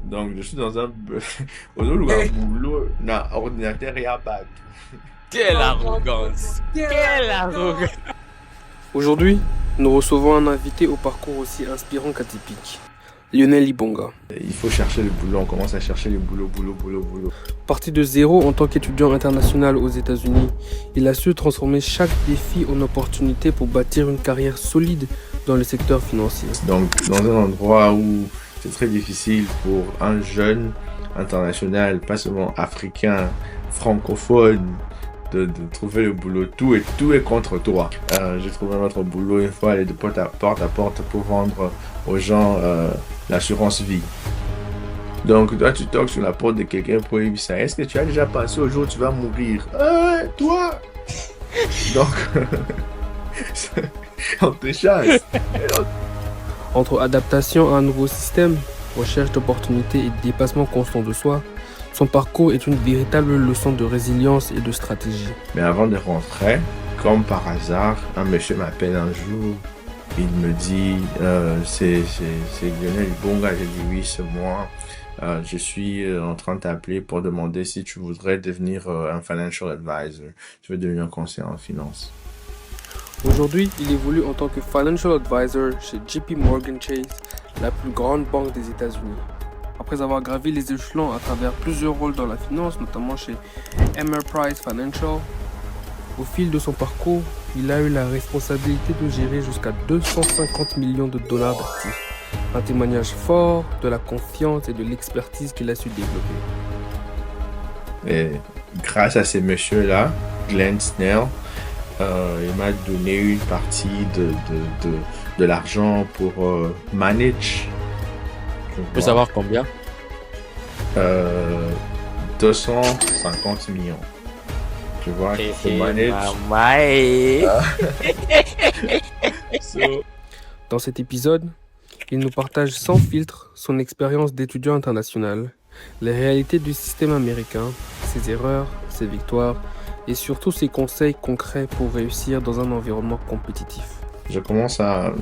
Donc, je suis dans un... Aujourd'hui, un boulot, un ordinateur et un bac. Quelle arrogance! Quelle arrogance! Aujourd'hui, nous recevons un invité au parcours aussi inspirant qu'atypique, Lionel Ibonga. Il faut chercher le boulot, on commence à chercher le boulot, boulot, boulot, boulot. Parti de zéro en tant qu'étudiant international aux États-Unis, il a su transformer chaque défi en opportunité pour bâtir une carrière solide dans le secteur financier. Donc, dans un endroit où c'est très difficile pour un jeune international, pas seulement africain, francophone, de trouver le boulot, tout est contre toi. J'ai trouvé notre boulot une fois, aller de porte à porte pour vendre aux gens l'assurance vie. Donc, toi, tu toques sur la porte de quelqu'un pour lui dire ça. Est-ce que tu as déjà pensé au jour où tu vas mourir? Toi! Donc, on te chasse. Entre adaptation à un nouveau système, recherche d'opportunités et dépassement constant de soi, son parcours est une véritable leçon de résilience et de stratégie. Mais avant de rentrer, comme par hasard, un monsieur m'appelle un jour. Il me dit, c'est Lionel Ibonga. J'ai dit oui, c'est moi. Je suis en train de t'appeler pour demander si tu voudrais devenir un financial advisor. Tu veux devenir un conseiller en finance. Aujourd'hui, il évolue en tant que Financial Advisor chez JP Morgan Chase, la plus grande banque des États-Unis. Après avoir gravi les échelons à travers plusieurs rôles dans la finance, notamment chez Price Financial, au fil de son parcours, il a eu la responsabilité de gérer jusqu'à 250 millions de dollars d'actifs. Un témoignage fort de la confiance et de l'expertise qu'il a su développer. Et grâce à ces messieurs-là, Glenn Snell, il m'a donné une partie de l'argent pour manage. Tu peux savoir combien? 250 millions. Tu vois, pour manage. So, Dans cet épisode, il nous partage sans filtre son expérience d'étudiant international, les réalités du système américain, ses erreurs, ses victoires et surtout ses conseils concrets pour réussir dans un environnement compétitif. je commence à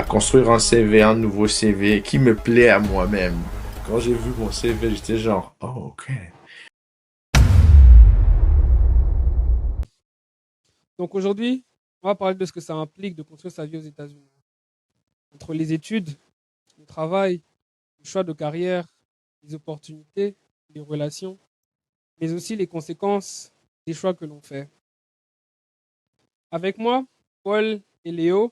construire un CV, un nouveau CV qui me plaît à moi-même. Quand j'ai vu mon CV, j'étais genre, oh, ok. Donc aujourd'hui, on va parler de ce que ça implique de construire sa vie aux États-Unis. Entre les études, le travail, le choix de carrière, les opportunités, les relations, mais aussi les conséquences des choix que l'on fait. Avec moi, Paul et Léo,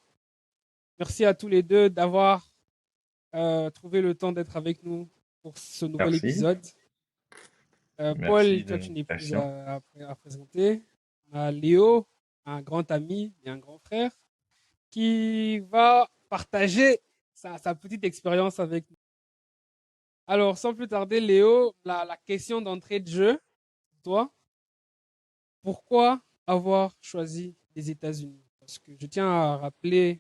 merci à tous les deux d'avoir trouvé le temps d'être avec nous pour ce nouvel Merci. épisode. Merci Paul, toi, de tu n'es plus l'invitation. à présenter. On a Léo, un grand ami et un grand frère, qui va partager sa petite expérience avec nous. Alors, sans plus tarder, Léo, la question d'entrée de jeu, toi, pourquoi avoir choisi les États-Unis? Parce que je tiens à rappeler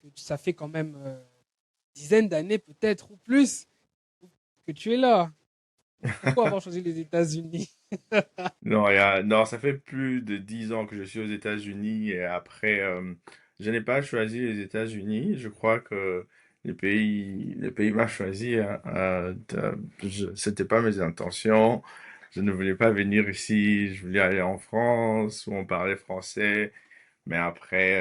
que ça fait quand même dizaines d'années peut-être ou plus que tu es là. Pourquoi avoir choisi les États-Unis? Non, non, ça fait plus de 10 ans que je suis aux États-Unis et après, je n'ai pas choisi les États-Unis. Je crois que le pays m'a choisi. Hein, c'était pas mes intentions. Je ne voulais pas venir ici. Je voulais aller en France où on parlait français. Mais après,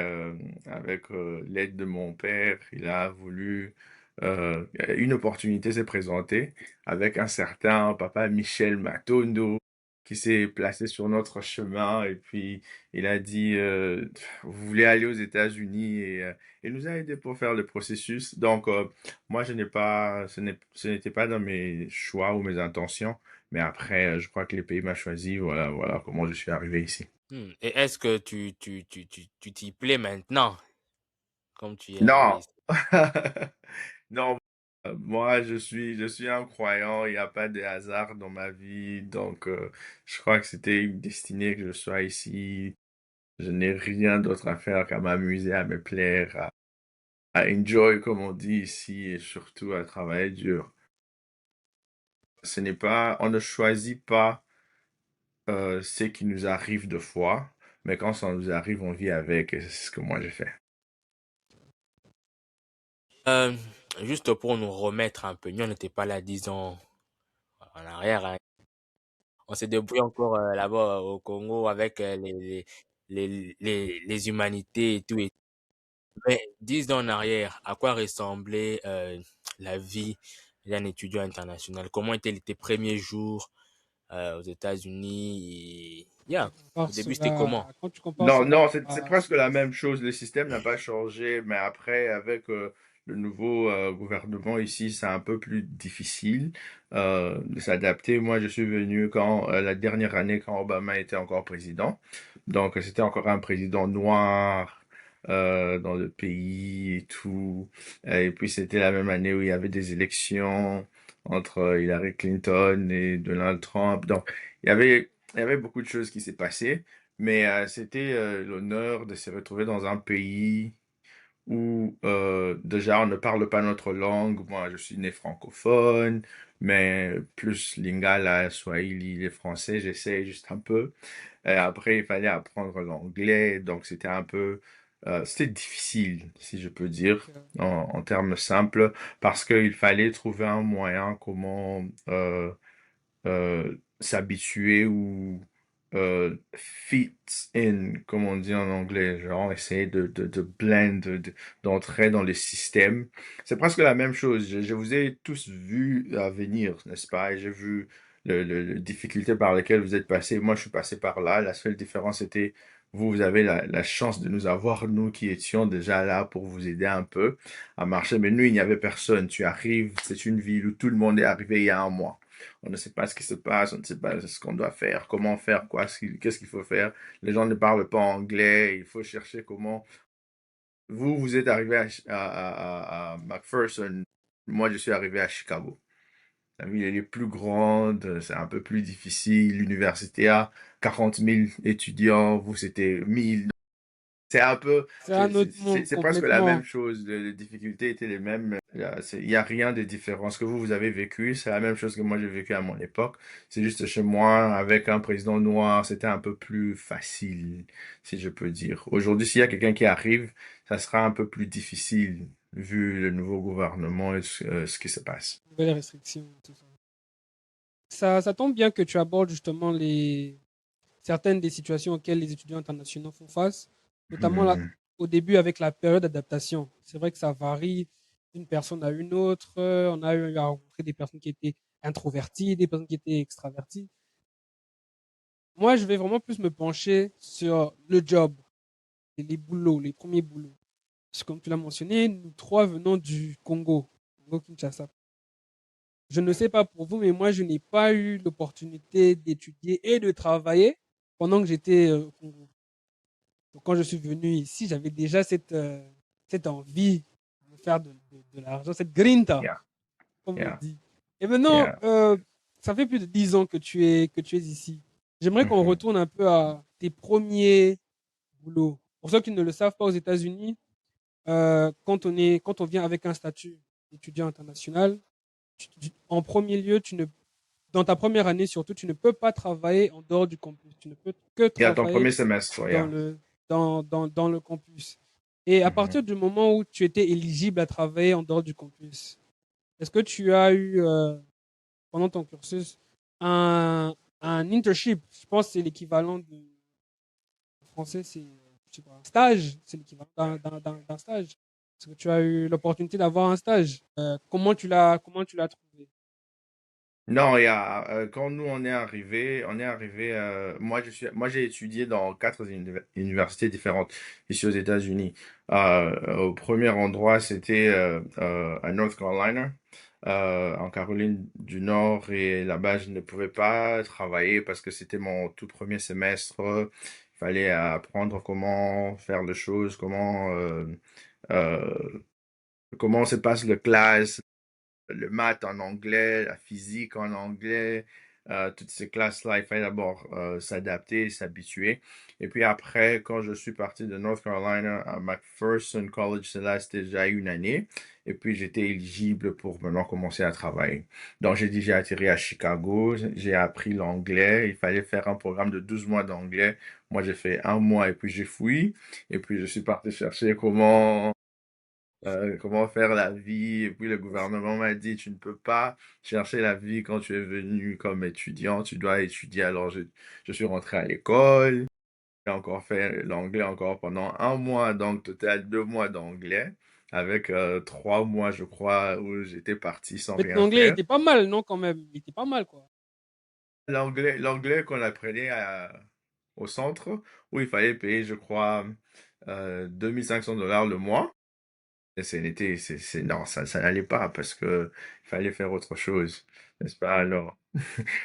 avec l'aide de mon père, il a voulu, une opportunité s'est présentée avec un certain papa Michel Matondo qui s'est placé sur notre chemin et puis il a dit, vous voulez aller aux États-Unis et il nous a aidé pour faire le processus. Donc, moi, ce n'était pas dans mes choix ou mes intentions, mais après, je crois que le pays m'a choisi. Voilà, voilà comment je suis arrivé ici. Et est-ce que tu t'y plais maintenant, comme tu es arrivé Non. ici? Non, moi je suis un croyant, il n'y a pas de hasard dans ma vie, donc je crois que c'était une destinée que je sois ici. Je n'ai rien d'autre à faire qu'à m'amuser, à me plaire, à enjoy comme on dit ici et surtout à travailler dur. Ce n'est pas, on ne choisit pas ce qui nous arrive de fois, mais quand ça nous arrive, on vit avec et c'est ce que moi j'ai fait. Euh, juste pour nous remettre un peu, nous, on n'était pas là 10 ans en arrière, hein. On s'est débrouillé encore là-bas au Congo avec les humanités et tout. Mais 10 ans en arrière, à quoi ressemblait la vie d'un étudiant international? Comment étaient tes premiers jours aux États-Unis? Tu Au compares début, c'était comment? quand tu compares Non, cela non, c'est à presque la même chose. Le système n'a pas changé, mais après, avec le nouveau gouvernement ici, c'est un peu plus difficile de s'adapter. Moi, je suis venu quand la dernière année, quand Obama était encore président. Donc, c'était encore un président noir dans le pays et tout. Et puis, c'était la même année où il y avait des élections entre Hillary Clinton et Donald Trump. Donc, il y avait beaucoup de choses qui s'est passées. Mais c'était l'honneur de se retrouver dans un pays où déjà on ne parle pas notre langue. Moi, je suis né francophone, mais plus Lingala, Swahili, les Français, j'essaie juste un peu. Et après, il fallait apprendre l'anglais, donc c'était un peu, c'était difficile, si je peux dire, en termes simples, parce qu'il fallait trouver un moyen comment s'habituer ou fit in, comme on dit en anglais, genre essayer de blend, d'entrer dans les systèmes. C'est presque la même chose. Je vous ai tous vu à venir, n'est-ce pas? Et j'ai vu les difficultés par lesquelles vous êtes passés. Moi, je suis passé par là. La seule différence était, vous avez la chance de nous avoir, nous qui étions déjà là pour vous aider un peu à marcher. Mais nous, il n'y avait personne. Tu arrives, c'est une ville où tout le monde est arrivé il y a un mois. On ne sait pas ce qui se passe, on ne sait pas ce qu'on doit faire, comment faire, quoi, qu'est-ce qu'il faut faire. Les gens ne parlent pas anglais, il faut chercher comment. Vous, vous êtes arrivé à McPherson, moi je suis arrivé à Chicago. La ville elle est plus grande, c'est un peu plus difficile. L'université a 40 000 étudiants, vous c'était 1000. C'est un peu, c'est un autre monde c'est presque la même complètement. chose. Les difficultés étaient les mêmes. Il y a rien de différent. Ce que vous avez vécu, c'est la même chose que moi j'ai vécu à mon époque. C'est juste chez moi, avec un président noir, c'était un peu plus facile, si je peux dire. Aujourd'hui, s'il y a quelqu'un qui arrive, ça sera un peu plus difficile, vu le nouveau gouvernement et ce qui se passe. Nouvelles restrictions, tout ça. Ça tombe bien que tu abordes justement certaines des situations auxquelles les étudiants internationaux font face, notamment Mhm. au début avec la période d'adaptation. C'est vrai que ça varie d'une personne à une autre. On a eu à rencontrer des personnes qui étaient introverties, des personnes qui étaient extraverties. Moi, je vais vraiment plus me pencher sur le job, les boulots, les premiers boulots. Parce que comme tu l'as mentionné, nous trois venons du Congo, Congo-Kinshasa. Je ne sais pas pour vous, mais moi, je n'ai pas eu l'opportunité d'étudier et de travailler pendant que j'étais au Congo. Donc, quand je suis venu ici, j'avais déjà cette envie de faire de l'argent, cette grinta, Yeah, comme on yeah, dit. Et maintenant, yeah. ça fait plus de 10 ans que tu es ici. J'aimerais qu'on Mhm. retourne un peu à tes premiers boulots. Pour ceux qui ne le savent pas aux États-Unis, quand on vient avec un statut d'étudiant international, en premier lieu, dans ta première année surtout, tu ne peux pas travailler en dehors du campus. Tu ne peux que Yeah, ton travailler premier semestre, dans yeah. le campus. Et à Mhm. partir du moment où tu étais éligible à travailler en dehors du campus, est-ce que tu as eu, pendant ton cursus, un internship? Je pense que c'est l'équivalent en français, c'est je sais pas, un stage, c'est l'équivalent d'un stage. Est-ce que tu as eu l'opportunité d'avoir un stage? Comment tu l'as trouvé? Non, quand nous on est arrivé, moi j'ai étudié dans quatre universités différentes ici aux États-Unis. Au premier endroit, c'était à North Carolina, en Caroline du Nord, et là-bas je ne pouvais pas travailler parce que c'était mon tout premier semestre. Il fallait apprendre comment faire les choses, euh, comment se passe le classe, le maths en anglais, la physique en anglais, toutes ces classes-là, il fallait d'abord s'adapter, s'habituer. Et puis après, quand je suis parti de North Carolina à McPherson College, c'est là, c'était déjà une année. Et puis j'étais éligible pour maintenant commencer à travailler. Donc j'ai dit, j'ai atterri à Chicago, j'ai appris l'anglais. Il fallait faire un programme de 12 mois d'anglais. Moi, j'ai fait un mois et puis j'ai fui. Et puis je suis parti chercher comment comment faire la vie. Et puis le gouvernement m'a dit, tu ne peux pas chercher la vie quand tu es venu comme étudiant, tu dois étudier. Alors je suis rentré à l'école, j'ai encore fait l'anglais encore pendant un mois, donc total 2 mois d'anglais, avec 3 mois, je crois, où j'étais parti sans Mais ton rien anglais faire. était pas mal, non, quand même. Il était pas mal, quoi. L'anglais qu'on apprenait au centre, où il fallait payer, je crois, 2500 $ le mois. Et non, ça n'allait pas parce que il fallait faire autre chose, n'est-ce pas? Alors,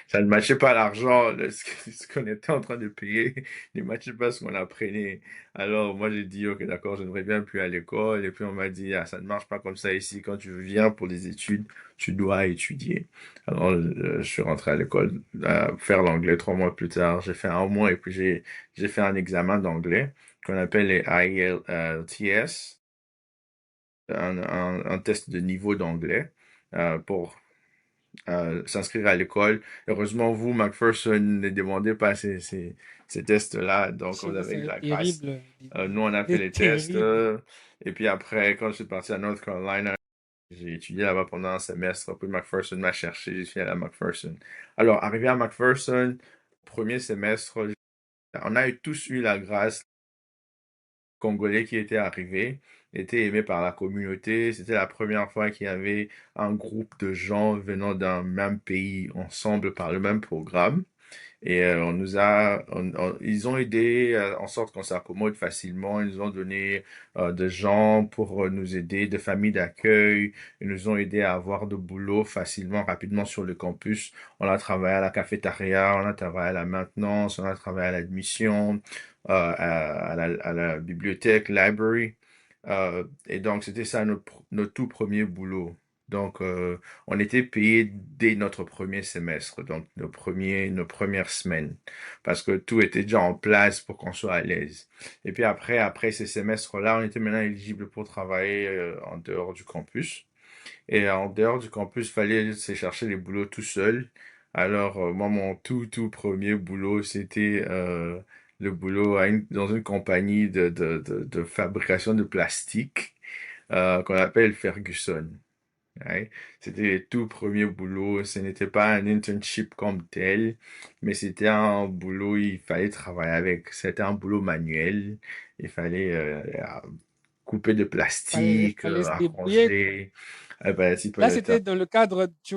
ça ne matchait pas l'argent, ce qu'on était en train de payer, ne matchait pas ce qu'on apprenait. Alors, moi, j'ai dit, ok, d'accord, je n'aimerais bien plus à l'école. Et puis, on m'a dit, ah, ça ne marche pas comme ça ici. Quand tu viens pour des études, tu dois étudier. Alors, je suis rentré à l'école, faire l'anglais 3 mois plus tard. J'ai fait un mois et puis j'ai fait un examen d'anglais qu'on appelle les IELTS, un test de niveau d'anglais pour s'inscrire à l'école. Heureusement, vous, Macpherson, ne demandez pas ces tests-là, donc Chez vous vous, avez ça eu va de être la grâce. terrible. Nous, on a fait les tests, Terrible. et puis après, quand je suis parti à North Carolina, j'ai étudié là-bas pendant un semestre, puis Macpherson m'a cherché, j'ai fini à la Macpherson. Alors, arrivé à Macpherson, premier semestre, on a tous eu la grâce. Congolais qui était arrivé, était aimé par la communauté. C'était la première fois qu'il y avait un groupe de gens venant d'un même pays ensemble par le même programme. Et on nous a, ils ont aidé en sorte qu'on s'accommode facilement. Ils nous ont donné de gens pour nous aider, de familles d'accueil. Ils nous ont aidé à avoir de boulot facilement, rapidement sur le campus. On a travaillé à la cafétéria, on a travaillé à la maintenance, on a travaillé à l'admission, à la bibliothèque, library. Et donc, c'était ça notre tout premier boulot. Donc, on était payé dès notre premier semestre, donc nos premières semaines, parce que tout était déjà en place pour qu'on soit à l'aise. Et puis après ces semestres-là, on était maintenant éligible pour travailler en dehors du campus. Et en dehors du campus, il fallait se chercher les boulots tout seul. Alors, moi, mon tout premier boulot, c'était le boulot dans une compagnie de fabrication de plastique qu'on appelle Ferguson. Ouais. C'était les tout premiers boulots. Ce n'était pas un internship comme tel, mais c'était un boulot, il fallait travailler avec. C'était un boulot manuel. Il fallait couper de plastique, Fallait se débrouiller, quoi. arranger. Ben, si Là, peut-être. c'était dans le cadre du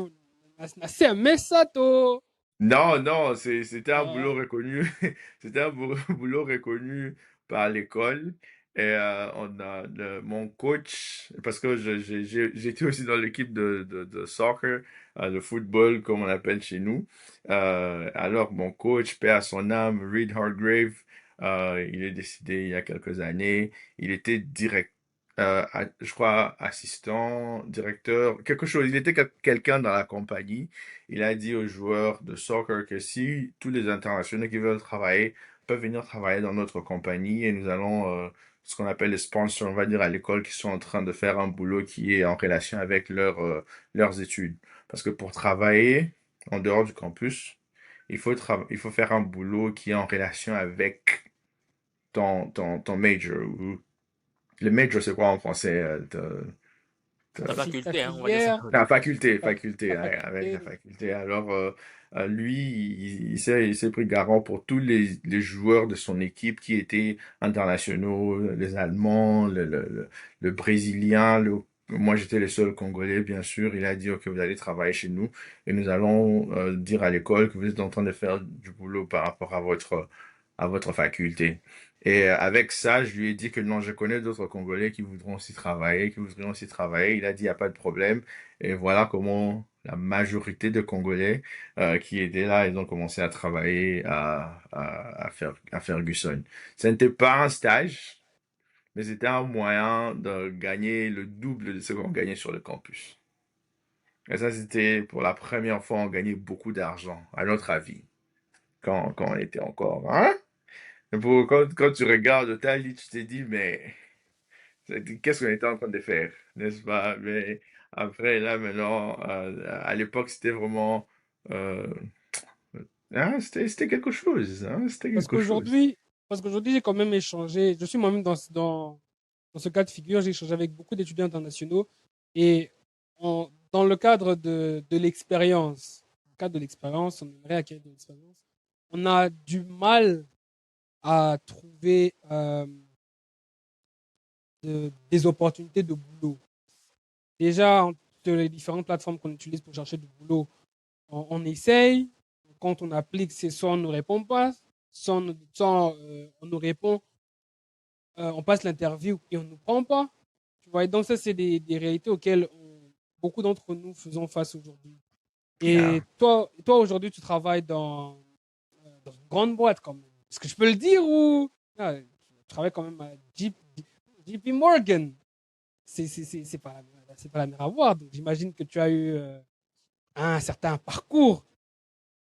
c'est un messato. Non, non, c'était un boulot Ah, reconnu. C'était un boulot reconnu par l'école. Et mon coach, parce que j'étais aussi dans l'équipe de soccer, de football, comme on appelle chez nous. Alors, mon coach, paix à son âme, Reed Hargrave, il est décédé il y a quelques années. Il était je crois, assistant, directeur, quelque chose. Il était quelqu'un dans la compagnie. Il a dit aux joueurs de soccer que si tous les internationaux qui veulent travailler peuvent venir travailler dans notre compagnie et nous allons, ce qu'on appelle les sponsors, on va dire à l'école, qui sont en train de faire un boulot qui est en relation avec leurs études. Parce que pour travailler en dehors du campus, il faut faire un boulot qui est en relation avec ton major. Le major, c'est quoi en français? Ta Ta faculté, hein, on va dire ça filière, comme La faculté, ta, faculté, ta ouais, avec la faculté. faculté. Alors, lui, il s'est pris garant pour tous les joueurs de son équipe qui étaient internationaux, les Allemands, le Brésilien, moi j'étais le seul Congolais, bien sûr. Il a dit, OK, vous allez travailler chez nous et nous allons dire à l'école que vous êtes en train de faire du boulot par rapport à votre faculté. Et avec ça, je lui ai dit que non, je connais d'autres Congolais qui voudront aussi travailler, qui voudraient aussi travailler. Il a dit, il n'y a pas de problème. Et voilà comment la majorité de Congolais qui étaient là, ils ont commencé à travailler à Ferguson. Ce n'était pas un stage, mais c'était un moyen de gagner le double de ce qu'on gagnait sur le campus. Et ça, c'était pour la première fois, on gagnait beaucoup d'argent, à notre avis, quand on était encore, hein? Et quand tu regardes ta liste, tu te dis, mais qu'est-ce qu'on était en train de faire, n'est-ce pas? Mais après, là, maintenant, à l'époque, c'était vraiment... euh, hein, c'était quelque chose, hein, c'était Parce quelque chose. qu'aujourd'hui, parce qu'aujourd'hui, j'ai quand même échangé. Je suis moi-même dans dans ce cas de figure, j'ai échangé avec beaucoup d'étudiants internationaux et dans le cadre de l'expérience, dans le cadre de l'expérience, on aimerait acquérir de l'expérience, on a du mal à trouver des opportunités de boulot. Déjà, sur les différentes plateformes qu'on utilise pour chercher du boulot, on essaye. Quand on applique, c'est soit on ne répond pas, soit on nous répond, on passe l'interview et on ne nous prend pas. Tu vois, et donc ça, c'est des réalités auxquelles beaucoup d'entre nous faisons face aujourd'hui. Yeah. Et toi aujourd'hui, tu travailles dans une grande boîte quand même. Est-ce que je peux le dire ou... Ah, tu travailles quand même à JP Morgan. C'est pas, c'est pas la mer à boire. Donc j'imagine que tu as eu un certain parcours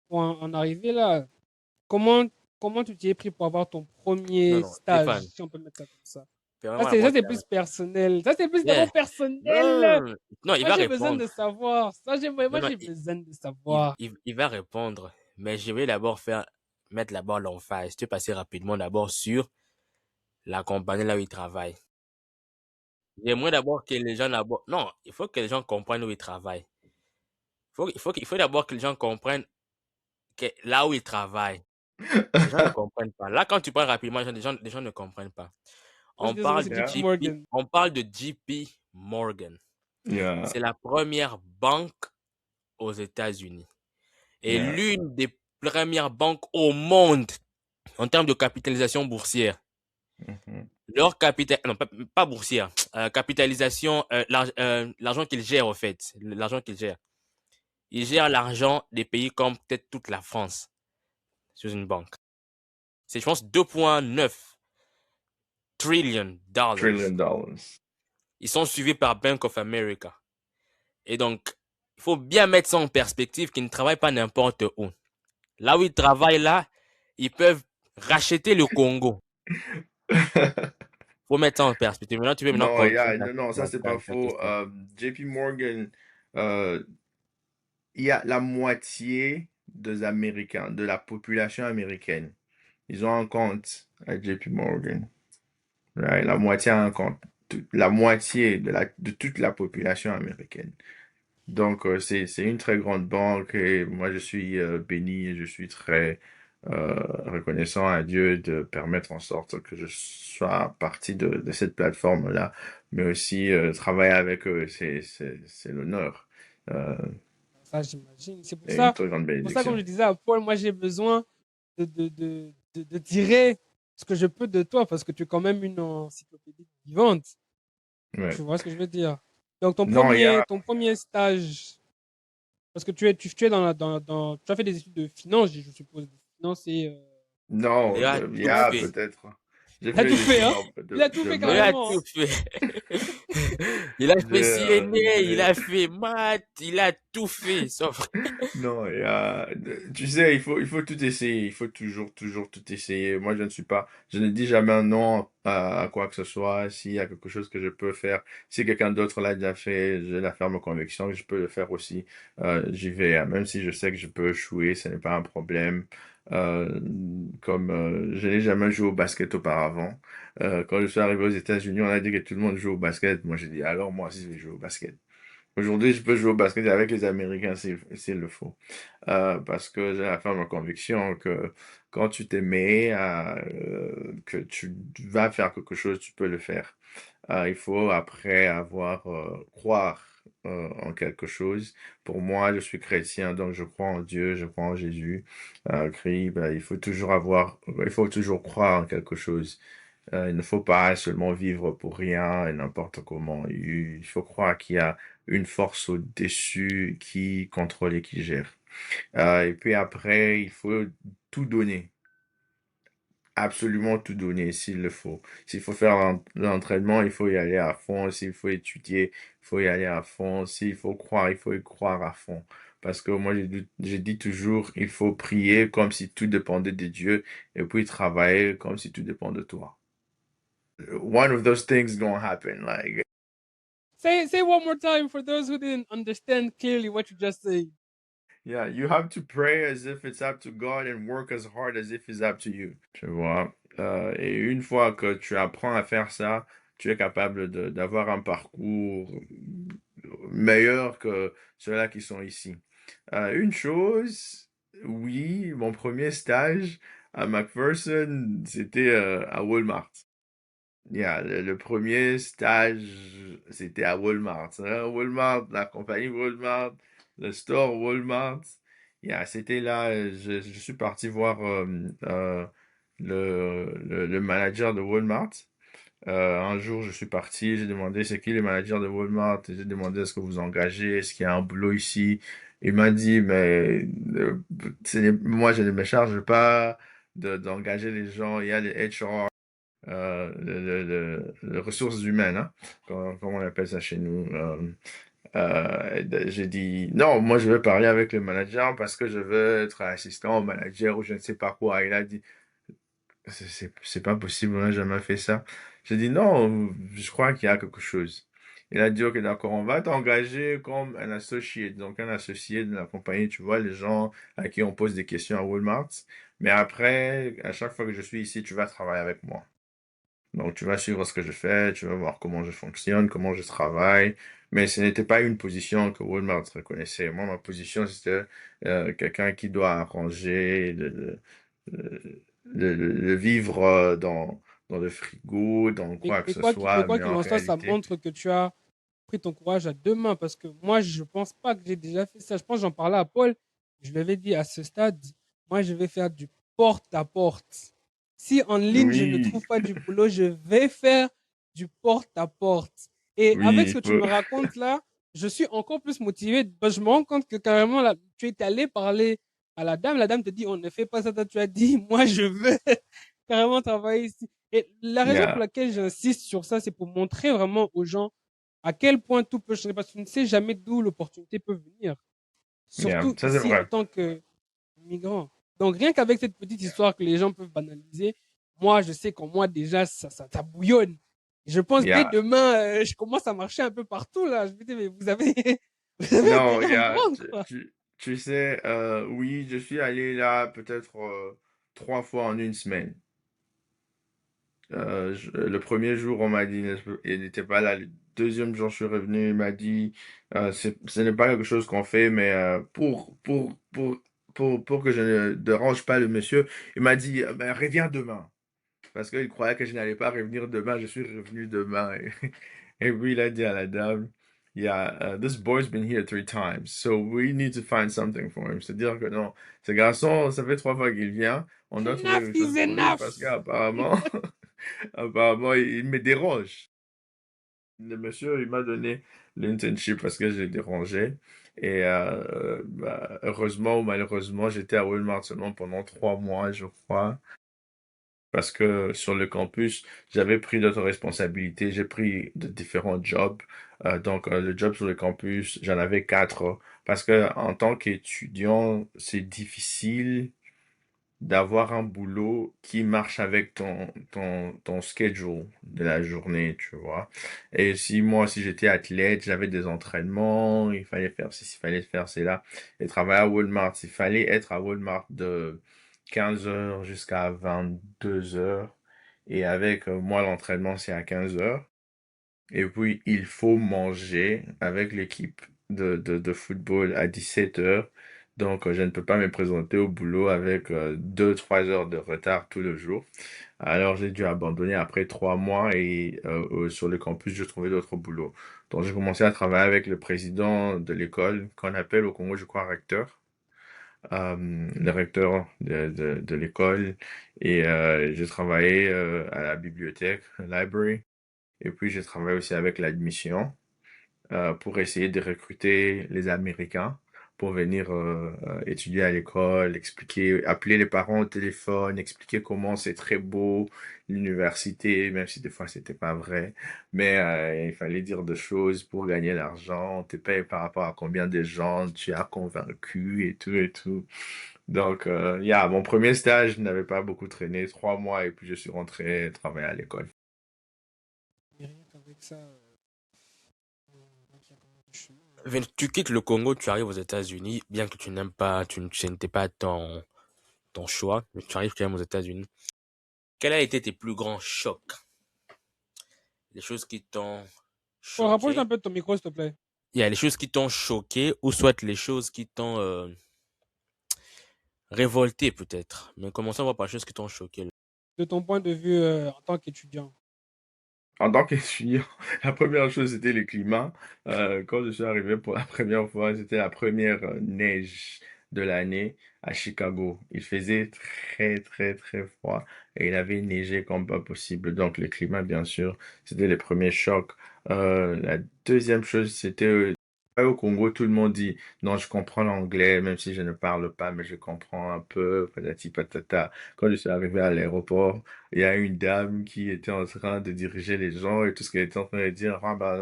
pour en arriver là. Comment, comment tu t'y es pris pour avoir ton Non, premier non, stage, Stéphane, si on peut mettre ça comme ça? vraiment d'abord, Ça, c'est plus personnel. Ça, c'est plus vraiment yeah. personnel. Non, non, il Moi, va j'ai besoin de répondre. savoir. Non, Moi, non, j'ai besoin de savoir. il va répondre. Mais je vais d'abord mettre la barre en phase. Je vais passer rapidement d'abord sur la compagnie là où il travaille. J'aimerais d'abord que les gens d'abord, non, il faut que les gens comprennent où ils travaillent. Il faut d'abord que les gens comprennent que là où ils travaillent. Les gens ne comprennent pas. Là, quand tu parles rapidement, les gens ne comprennent pas. Parce que c'est JP Yeah. Morgan. On parle de JP Morgan. Yeah. C'est la première banque aux États-Unis et Yeah. l'une des premières banques au monde en termes de capitalisation boursière. Mhm. Leur capital, non, pas boursière, capitalisation, l'argent qu'ils gèrent, au fait, l'argent qu'ils gèrent. Ils gèrent l'argent des pays comme peut-être toute la France sur une banque. C'est, je pense, 2,9 trillion dollars. $1 trillion. Ils sont suivis par Bank of America. Et donc, il faut bien mettre ça en perspective qu'ils ne travaillent pas n'importe où. Là où ils travaillent là, ils peuvent racheter le Congo. Faut mettre ça en perspective. Maintenant, tu peux maintenant Non, continuer yeah, non, non, ça c'est pas ta faux. question. JP Morgan, euh, il y a la moitié des Américains, de la population américaine. Ils ont un compte à JP Morgan. Right? La moitié a un compte. La moitié de toute la population américaine. Donc, c'est une très grande banque et moi, je suis béni et je suis très reconnaissant à Dieu de permettre en sorte que je sois partie de cette plateforme-là, mais aussi travailler avec eux, c'est l'honneur euh, Ça, j'imagine. et une très grande C'est pour ça, comme je bénédiction. disais à Paul, moi, j'ai besoin de tirer ce que je peux de toi parce que tu es quand même une encyclopédie vivante. Ouais. Tu vois ce que je veux dire? Donc, Non, il y a... ton premier stage, parce que tu es tu as fait des études de finance, je suppose. De finance et, Il Non, a il y tout a fait. peut-être... J'ai il a fait tout des fait, études hein? Il a tout de fait Il a maths. carrément, hein? tout fait. Il a fait CNA, il J'ai a fait maths, il a tout fait, sauf. Non, tu sais, il faut tout essayer. Il faut toujours tout essayer. Moi, je ne dis jamais un non à quoi que ce soit. S'il y a quelque chose que je peux faire, si quelqu'un d'autre l'a déjà fait, j'ai la ferme conviction que je peux le faire aussi. J'y vais, hein. Même si je sais que je peux échouer, ce n'est pas un problème. Je n'ai jamais joué au basket auparavant. Quand je suis arrivé aux États-Unis, on a dit que tout le monde joue au basket. Moi, j'ai dit, alors moi aussi, je vais jouer au basket. Aujourd'hui, je peux jouer au basket avec les Américains s'il le faut. Parce que j'ai la ferme conviction que quand tu t'es mis que tu vas faire quelque chose, tu peux le faire. Il faut après avoir croire en quelque chose. Pour moi, je suis chrétien, donc je crois en Dieu, je crois en Jésus. Ben, il faut toujours croire en quelque chose. Il ne faut pas seulement vivre pour rien et n'importe comment. Il faut croire qu'il y a une force au-dessus qui contrôle et qui gère. Et puis après, il faut tout donner. Absolument tout donner s'il le faut. S'il faut faire l'entraînement, il faut y aller à fond. S'il faut étudier, il faut y aller à fond. S'il faut croire, il faut y croire à fond. Parce que moi, j'ai dit toujours, il faut prier comme si tout dépendait de Dieu et puis travailler comme si tout dépend de toi. One of those things gonna happen. Like, Say one more time for those who didn't understand clearly what you just said. yeah, you have to pray as if it's up to God and work as hard as if it's up to you. Tu vois? Et une fois que tu apprends à faire ça, tu es capable d'avoir un parcours meilleur que ceux-là qui sont ici. Une chose, oui, mon premier stage à McPherson, c'était à Walmart. Yeah, le premier stage, c'était à Walmart, hein. Walmart, la compagnie Walmart, le store Walmart. Yeah, c'était là, je suis parti voir le manager de Walmart. Un jour, je suis parti, j'ai demandé c'est qui le manager de Walmart, et j'ai demandé est-ce que vous engagez, est-ce qu'il y a un boulot ici. Il m'a dit, mais moi, je ne me charge pas d'engager les gens, il y a les HR, les ressources humaines, hein, comme on appelle ça chez nous. J'ai dit, non, moi je veux parler avec le manager parce que je veux être assistant au manager ou je ne sais pas quoi. Il a dit, c'est pas possible, on n'a jamais fait ça. J'ai dit, non, je crois qu'il y a quelque chose. Il a dit, ok, d'accord, on va t'engager comme un associé, donc un associé de la compagnie, tu vois, les gens à qui on pose des questions à Walmart. Mais après, à chaque fois que je suis ici, tu vas travailler avec moi. Donc, tu vas suivre ce que je fais, tu vas voir comment je fonctionne, comment je travaille. Mais ce n'était pas une position que Walmart reconnaissait. Moi, ma position, c'était quelqu'un qui doit arranger le vivre dans le frigo, dans quoi que ce Mais soit. quoi Mais qu'il en en soit, ça réalité, montre que tu as pris ton courage à deux mains parce que moi, je pense pas que j'ai déjà fait ça. Je pense que j'en parlais à Paul. Je lui avais dit à ce stade, moi, je vais faire du porte-à-porte. Si en ligne, je ne oui, trouve pas du boulot, je vais faire du porte-à-porte. Et avec oui, ce que tu me racontes là, je suis encore plus motivé. Parce que je me rends compte que carrément, là, tu es allé parler à la dame. La dame te dit, on ne fait pas ça. Toi, tu as dit, moi, je veux carrément travailler ici. Et la raison pour yeah, laquelle j'insiste sur ça, c'est pour montrer vraiment aux gens à quel point tout peut changer, parce que tu ne sais jamais d'où l'opportunité peut venir, yeah, surtout ça c'est ici en vrai. tant que migrant. Donc rien qu'avec cette petite histoire que les gens peuvent banaliser, moi je sais qu'en moi déjà ça bouillonne. Je pense dès Yeah. demain, je commence à marcher un peu partout là. Je me dis mais vous avez vous avez Non, intérêt à me prendre quoi. tu sais, oui, je suis allé là peut-être 3 fois en une semaine. Le premier jour, on m'a dit, il n'était pas là. Le deuxième jour, je suis revenu, il m'a dit, ce n'est pas quelque chose qu'on fait, mais pour que je ne dérange pas le monsieur, il m'a dit, ben, reviens demain. Parce qu'il croyait que je n'allais pas revenir demain, je suis revenu demain. Et puis il a dit à la dame, yeah, this boy's been here 3 times, so we need to find something for him. C'est-à-dire que non, ce garçon, ça fait 3 fois qu'il vient, on doit trouver Enough quelque chose is pour lui parce enough. qu'apparemment, apparemment, il me dérange. Le monsieur, il m'a donné l'internship parce que je l'ai dérangé. Et bah, heureusement ou malheureusement, j'étais à Walmart seulement pendant 3 mois, je crois. Parce que sur le campus, j'avais pris d'autres responsabilités, j'ai pris de différents jobs. Donc, le job sur le campus, j'en avais quatre. Parce que en tant qu'étudiant, c'est difficile d'avoir un boulot qui marche avec ton schedule de la journée, tu vois. Et si moi, si j'étais athlète, j'avais des entraînements, il fallait faire ci, il fallait faire cela. Et travailler à Walmart, il fallait être à Walmart de 15 heures jusqu'à 22 heures. Et avec moi, l'entraînement, c'est à 15 heures. Et puis, il faut manger avec l'équipe de football à 17 heures. Donc, je ne peux pas me présenter au boulot avec 2, 3 heures de retard tout le jour. Alors, j'ai dû abandonner après 3 mois et sur le campus, je trouvais d'autres boulots. Donc, j'ai commencé à travailler avec le président de l'école, qu'on appelle au Congo, je crois, recteur. Le recteur de l'école. Et j'ai travaillé à la bibliothèque, library. Et puis, j'ai travaillé aussi avec l'admission pour essayer de recruter les Américains pour venir étudier à l'école, expliquer, appeler les parents au téléphone, expliquer comment c'est très beau l'université, même si des fois c'était pas vrai. Mais il fallait dire des choses pour gagner l'argent. On te paye par rapport à combien de gens tu as convaincu et tout et tout. Donc, yeah, mon premier stage n'avait pas beaucoup traîné, 3 mois, et puis je suis rentré travailler à l'école. Mais rien qu'avec ça, donc, il y a quand même du chemin, hein. Tu quittes le Congo, tu arrives aux États-Unis, bien que tu n'aimes pas, ce n'était pas ton choix, mais tu arrives quand même aux États-Unis. Quel a été tes plus grands chocs les choses qui t'ont Faut rapprocher un choqué. peu de ton micro, s'il te plaît. Il y a les choses qui t'ont choqué ou soit les choses qui t'ont révolté peut-être. Mais commençons par les choses qui t'ont choqué. De ton point de vue en tant qu'étudiant. En tant qu'étudiant, la première chose, c'était le climat. Quand je suis arrivé pour la première fois, c'était la première neige de l'année à Chicago. Il faisait très, très, très froid et il avait neigé comme pas possible. Donc, le climat, bien sûr, c'était le premier choc. La deuxième chose, c'était au Congo, tout le monde dit, non, je comprends l'anglais, même si je ne parle pas, mais je comprends un peu, patati patata. Quand je suis arrivé à l'aéroport, il y a une dame qui était en train de diriger les gens et tout ce qu'elle était en train de dire, ah bah,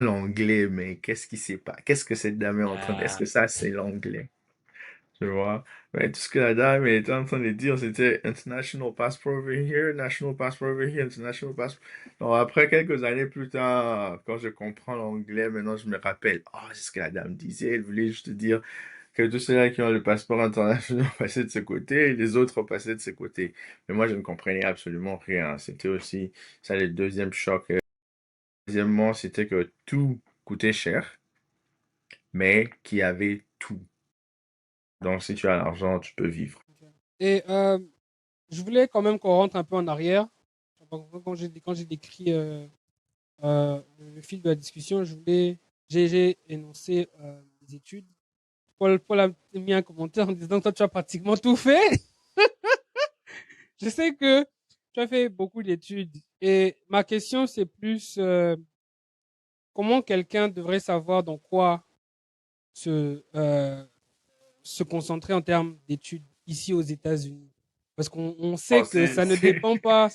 l'anglais, mais qu'est-ce qui s'est pas, qu'est-ce que cette dame est en train de, est-ce Ah, que ça c'est l'anglais, tu vois? Mais tout ce que la dame était en train de dire, c'était International Passport over here, National Passport over here, International Passport. Donc après, quelques années plus tard, quand je comprends l'anglais, maintenant je me rappelle, oh, c'est ce que la dame disait, elle voulait juste dire que tous ceux-là qui ont le passeport international passaient de ce côté et les autres passaient de ce côté. Mais moi, je ne comprenais absolument rien. C'était aussi ça le deuxième choc. Deuxièmement, c'était que tout coûtait cher, mais qu'il y avait tout. Donc, si tu as l'argent, tu peux vivre. Et je voulais quand même qu'on rentre un peu en arrière. Quand j'ai décrit le fil de la discussion, j'ai énoncé les études. Paul a mis un commentaire en disant que toi, tu as pratiquement tout fait. Je sais que tu as fait beaucoup d'études. Et ma question, c'est plus comment quelqu'un devrait savoir dans quoi se, euh, se concentrer en termes d'études ici aux États-Unis. Parce qu'on Oh, sait que ça ne dépend pas,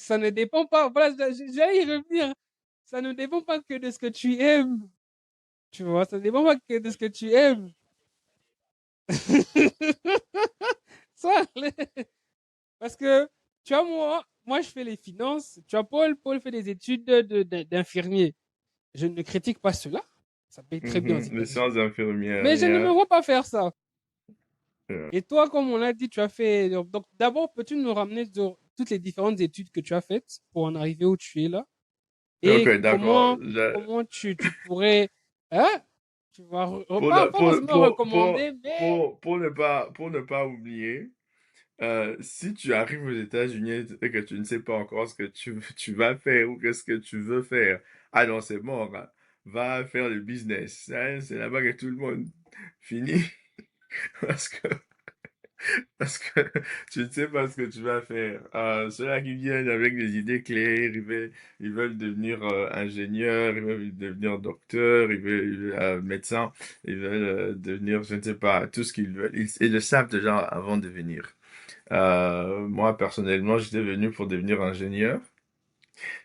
voilà, j'allais y revenir. Ça ne dépend pas que de ce que tu aimes. Tu vois, ça ne dépend pas que de ce que tu aimes. Ça, parce que, tu vois, moi, je fais les finances. Tu vois, Paul fait des études d'infirmier. Je ne critique pas cela. Ça paye très bien aux Les États-Unis. sciences infirmières, Mais je ne me yeah. vois pas faire ça. Euh, Et toi, comme on l'a dit, tu as fait. Donc, d'abord, peux-tu nous ramener sur toutes les différentes études que tu as faites pour en arriver où tu es là? Ok, Et d'accord. comment tu pourrais. Hein? Tu vas Pour, pas, ne- pas forcément recommander, mais. pour ne pas oublier, si tu arrives aux États-Unis et que tu ne sais pas encore ce que tu vas faire ou qu'est-ce que tu veux faire, ah non, c'est mort, hein. Va faire le business, hein. C'est là-bas que tout le monde finit parce que, parce que tu ne sais pas ce que tu vas faire. Ceux-là qui viennent avec des idées claires, ils veulent devenir ingénieur, ils veulent devenir docteur, ils veulent médecin, ils veulent devenir, je ne sais pas, tout ce qu'ils veulent. Ils le savent déjà avant de venir. Moi, personnellement, j'étais venu pour devenir ingénieur.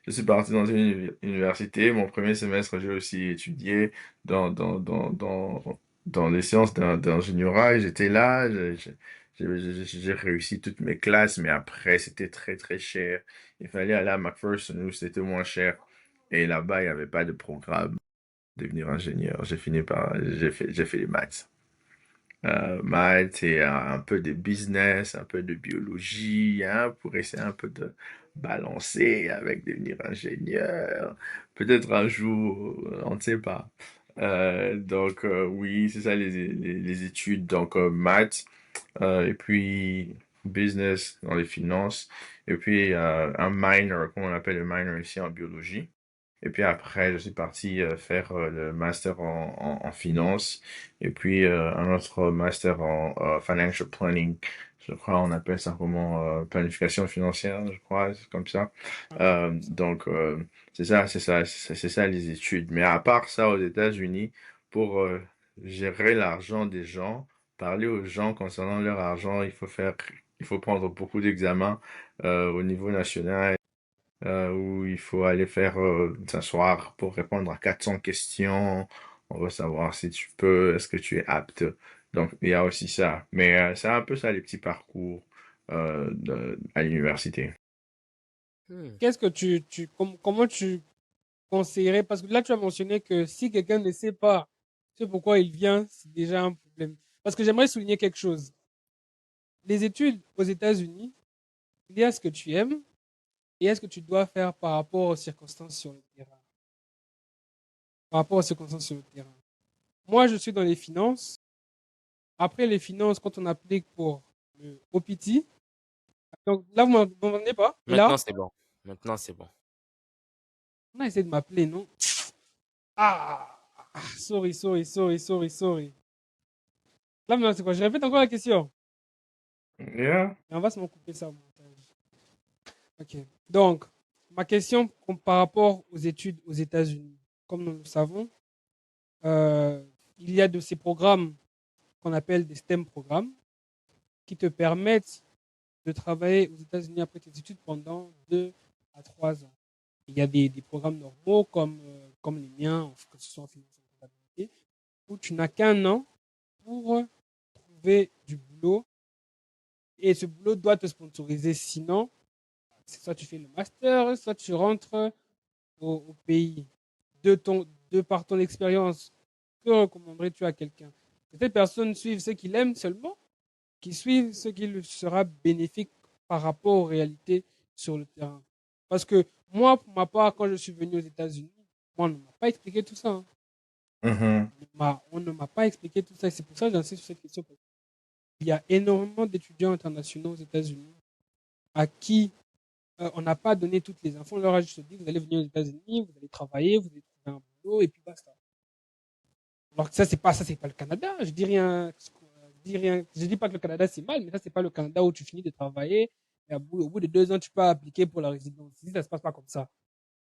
Je suis parti dans une université. Mon premier semestre, j'ai aussi étudié dans, dans, dans, dans, dans les sciences d'ingénierie. Et j'étais là, j'ai réussi toutes mes classes, mais après, c'était très, très cher. Il fallait aller à McPherson où c'était moins cher. Et là-bas, il n'y avait pas de programme de devenir ingénieur. J'ai fait les maths. Maths et un peu de business, un peu de biologie, hein, pour essayer un peu de balancer avec devenir ingénieur. Peut-être un jour, on ne sait pas. Oui, c'est ça les études. Donc maths, et puis business dans les finances, et puis un minor, comme on appelle le minor ici en biologie. Et puis après, je suis parti faire le master en finance et puis un autre master en financial planning. Je crois on appelle ça comment planification financière, je crois, c'est comme ça. Un truc comme ça. C'est ça les études. Mais à part ça, aux États-Unis, pour gérer l'argent des gens, parler aux gens concernant leur argent, il faut prendre beaucoup d'examens au niveau national où il faut aller faire s'asseoir pour répondre à 400 questions. On veut savoir si tu peux, est-ce que tu es apte. Donc, il y a aussi ça. Mais c'est un peu ça, les petits parcours à l'université. hmm. Qu'est-ce que comment tu conseillerais? Parce que là, tu as mentionné que si quelqu'un ne sait pas ce pourquoi il vient, c'est déjà un problème. Parce que j'aimerais souligner quelque chose. les études aux États-Unis, il y a ce que tu aimes et est-ce que tu dois faire par rapport aux circonstances sur le terrain. Par rapport aux circonstances sur le terrain. Moi, je suis dans les finances. Après les finances, quand on applique pour le OPT, donc là, vous m'entendez pas? Et là, Maintenant, c'est bon. Maintenant, c'est bon. on a essayé de m'appeler, non? Ah! Sorry, sorry, sorry, sorry, sorry. Là, maintenant, c'est quoi? Je répète encore la question. Yeah. Et on va se m'en couper ça au montage. Ok. Donc, ma question par rapport aux études aux États-Unis. Comme nous le savons, euh, il y a de ces programmes qu'on appelle des STEM programmes qui te permettent de travailler aux États-Unis après tes études pendant 2 à 3 ans. Il y a des programmes normaux comme les miens, que ce soit en finance et en comptabilité, où tu n'as qu'un an pour trouver du boulot et ce boulot doit te sponsoriser. Sinon, soit tu fais le master, soit tu rentres au pays. De par ton expérience, que recommanderais-tu à quelqu'un? Que cette personne suive ce qu'il aime seulement, qui suive ce qui lui sera bénéfique par rapport aux réalités sur le terrain. Parce que moi, pour ma part, quand je suis venu aux États-Unis, moi, on ne m'a pas expliqué tout ça, hein. Mhm. On ne m'a pas expliqué tout ça. Et c'est pour ça que j'insiste sur cette question. Il y a énormément d'étudiants internationaux aux États-Unis à qui on n'a pas donné toutes les infos. On leur a juste dit, vous allez venir aux États-Unis, vous allez travailler, vous allez trouver un boulot, et puis basta. Alors que ça, c'est pas le Canada. Je dis rien, je dis rien. Je dis pas que le Canada c'est mal, mais ça, c'est pas le Canada où tu finis de travailler et au bout de 2 ans, tu peux appliquer pour la résidence. Ici, ça se passe pas comme ça.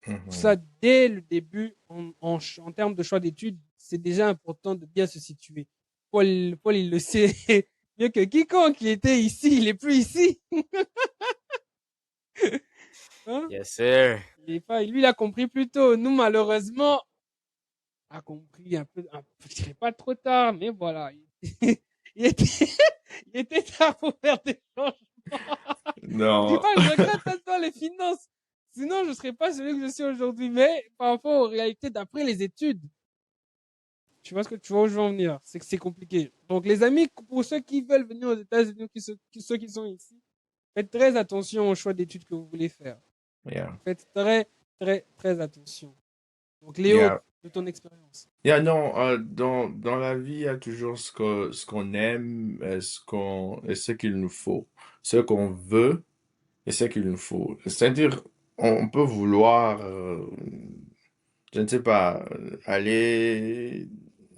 Pour Mhm. ça, dès le début, en termes de choix d'études, c'est déjà important de bien se situer. Paul, il le sait mieux que quiconque. Il était ici, il est plus ici. Hein? Yes, sir. Il est pas, lui, il a compris plus tôt. Nous, malheureusement, a compris je dirais pas trop tard, mais voilà. Il était, il était tard pour faire des changements. Je dis Non. pas que je regrette ça, les finances. Sinon, je serais pas celui que je suis aujourd'hui. Mais par rapport aux réalités d'après les études, tu vois ce que tu vois où je veux en venir. C'est que c'est compliqué. Donc, les amis, pour ceux qui veulent venir aux États-Unis, ceux qui sont ici, faites très attention au choix d'études que vous voulez faire. Yeah. Faites très, très, très attention. Donc, Léo, Yeah. de ton expérience. Yeah, non, dans la vie, il y a toujours ce qu'on aime, et ce qu'il nous faut. Ce qu'on veut et ce qu'il nous faut. C'est-à-dire, on peut vouloir, je ne sais pas, aller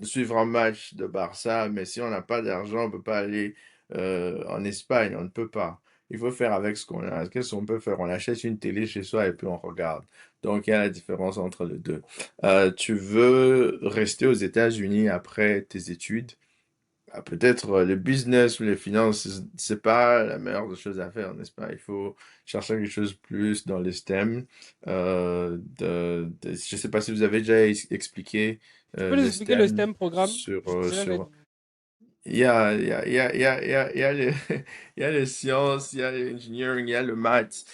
suivre un match de Barça, mais si on n'a pas d'argent, on peut pas aller en Espagne, on ne peut pas. Il faut faire avec ce qu'on a. Qu'est-ce qu'on peut faire? On achète une télé chez soi et puis on regarde. Donc il y a la différence entre les deux. Tu veux rester aux États-Unis après tes études? Ah, peut-être le business ou les finances, c'est pas la meilleure des choses à faire, n'est-ce pas? Il faut chercher quelque chose plus dans les STEM. Je sais pas si vous avez déjà expliqué Tu peux nous les expliquer le STEM STEM programme? sur, Je dirais il y a les, il y a les sciences, il y a l'engineering, il y a le maths.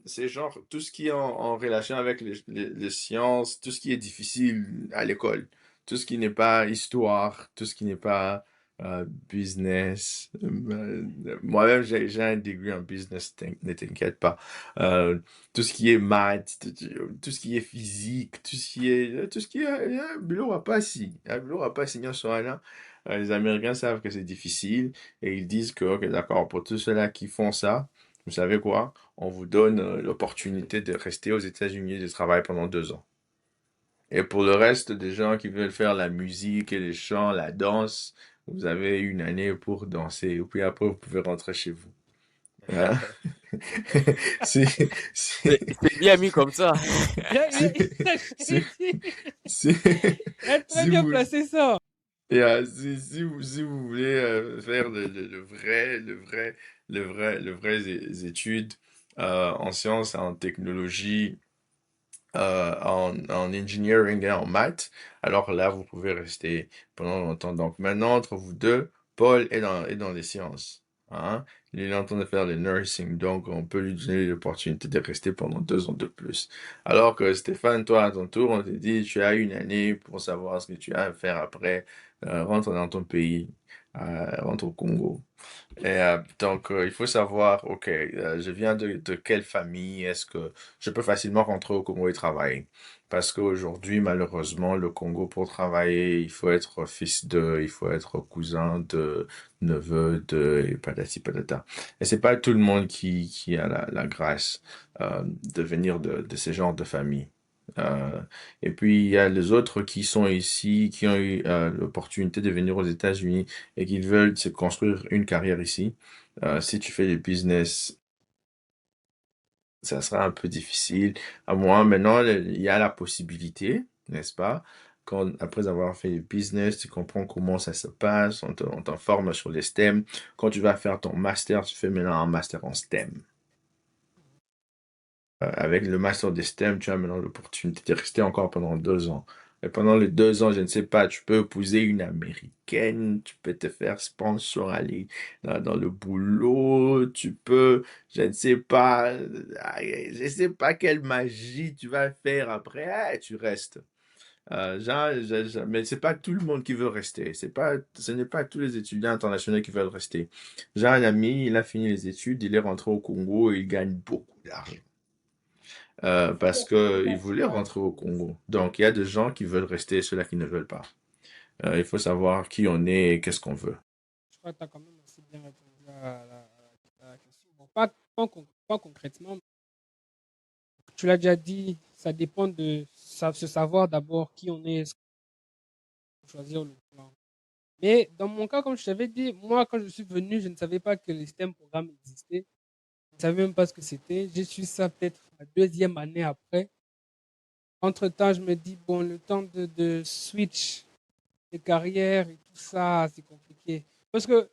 C'est genre tout ce qui est en relation avec les sciences, tout ce qui est difficile à l'école, tout ce qui n'est pas histoire, tout ce qui n'est pas business. Moi-même, j'ai un degré en business, ne t'inquiète pas. Euh, Tout ce qui est maths, tout ce qui est physique, tout ce qui est, bureau à pas si, un bureau à pas si, les Américains savent que c'est difficile et ils disent que, ok, d'accord, pour tous ceux-là qui font ça, vous savez quoi? On vous donne l'opportunité de rester aux États-Unis et de travailler pendant 2 ans. Et pour le reste des gens qui veulent faire la musique et les chants, la danse, vous avez une année pour danser. Et puis après, vous pouvez rentrer chez vous. Hein? C'est, c'est, C'est bien mis comme ça. c'est, c'est, c'est, il a très si bien vous, placé ça. et, si vous voulez faire le vrai études en sciences, en technologie, en engineering et en maths, alors là, vous pouvez rester pendant longtemps. Donc maintenant, entre vous deux, Paul est dans les sciences. Hein? Il est en train de faire le nursing, donc on peut lui donner l'opportunité de rester pendant 2 ans de plus. Alors que Stéphane, toi, à ton tour, on te dit, tu as une année pour savoir ce que tu as à faire après, rentre dans ton pays. rentre au Congo. Et donc, il faut savoir, ok, je viens de quelle famille? Est-ce que je peux facilement rentrer au Congo et travailler? Parce qu'aujourd'hui, malheureusement, le Congo, pour travailler, il faut être fils de, il faut être cousin de, neveu de, et patati patata. Et c'est pas tout le monde qui a la grâce de venir de ce genre de famille. Euh, et puis, il y a les autres qui sont ici, qui ont eu l'opportunité de venir aux États-Unis et qu'ils veulent se construire une carrière ici, si tu fais du business, ça sera un peu difficile. À moins, maintenant, il y a la possibilité, n'est-ce pas? Quand, après avoir fait du business, tu comprends comment ça se passe, on t'informe sur les STEM. Quand tu vas faire ton master, tu fais maintenant un master en STEM. Avec le master des STEM, tu as maintenant l'opportunité de rester encore pendant 2 ans. Et pendant les 2 ans, je ne sais pas, tu peux épouser une Américaine, tu peux te faire sponsor aller dans le boulot, tu peux, je ne sais pas quelle magie tu vas faire après, tu restes. Mais c'est pas tout le monde qui veut rester. Ce n'est pas tous les étudiants internationaux qui veulent rester. J'ai un ami, il a fini les études, il est rentré au Congo et il gagne beaucoup d'argent parce qu'ils voulaient rentrer au Congo. Donc, il y a des gens qui veulent rester et ceux-là qui ne veulent pas. Il faut savoir qui on est et qu'est-ce qu'on veut. Je crois que tu as quand même assez bien répondu à la question. Bon, pas concrètement, tu l'as déjà dit, ça dépend de se savoir d'abord qui on est, pour choisir le plan. Mais dans mon cas, comme je t'avais dit, moi, quand je suis venu, je ne savais pas que les STEM programmes existaient. Je ne savais même pas ce que c'était. J'ai su ça peut-être la deuxième année après. Entre-temps, je me dis, bon, le temps de switch de carrière et tout ça, c'est compliqué. Parce que,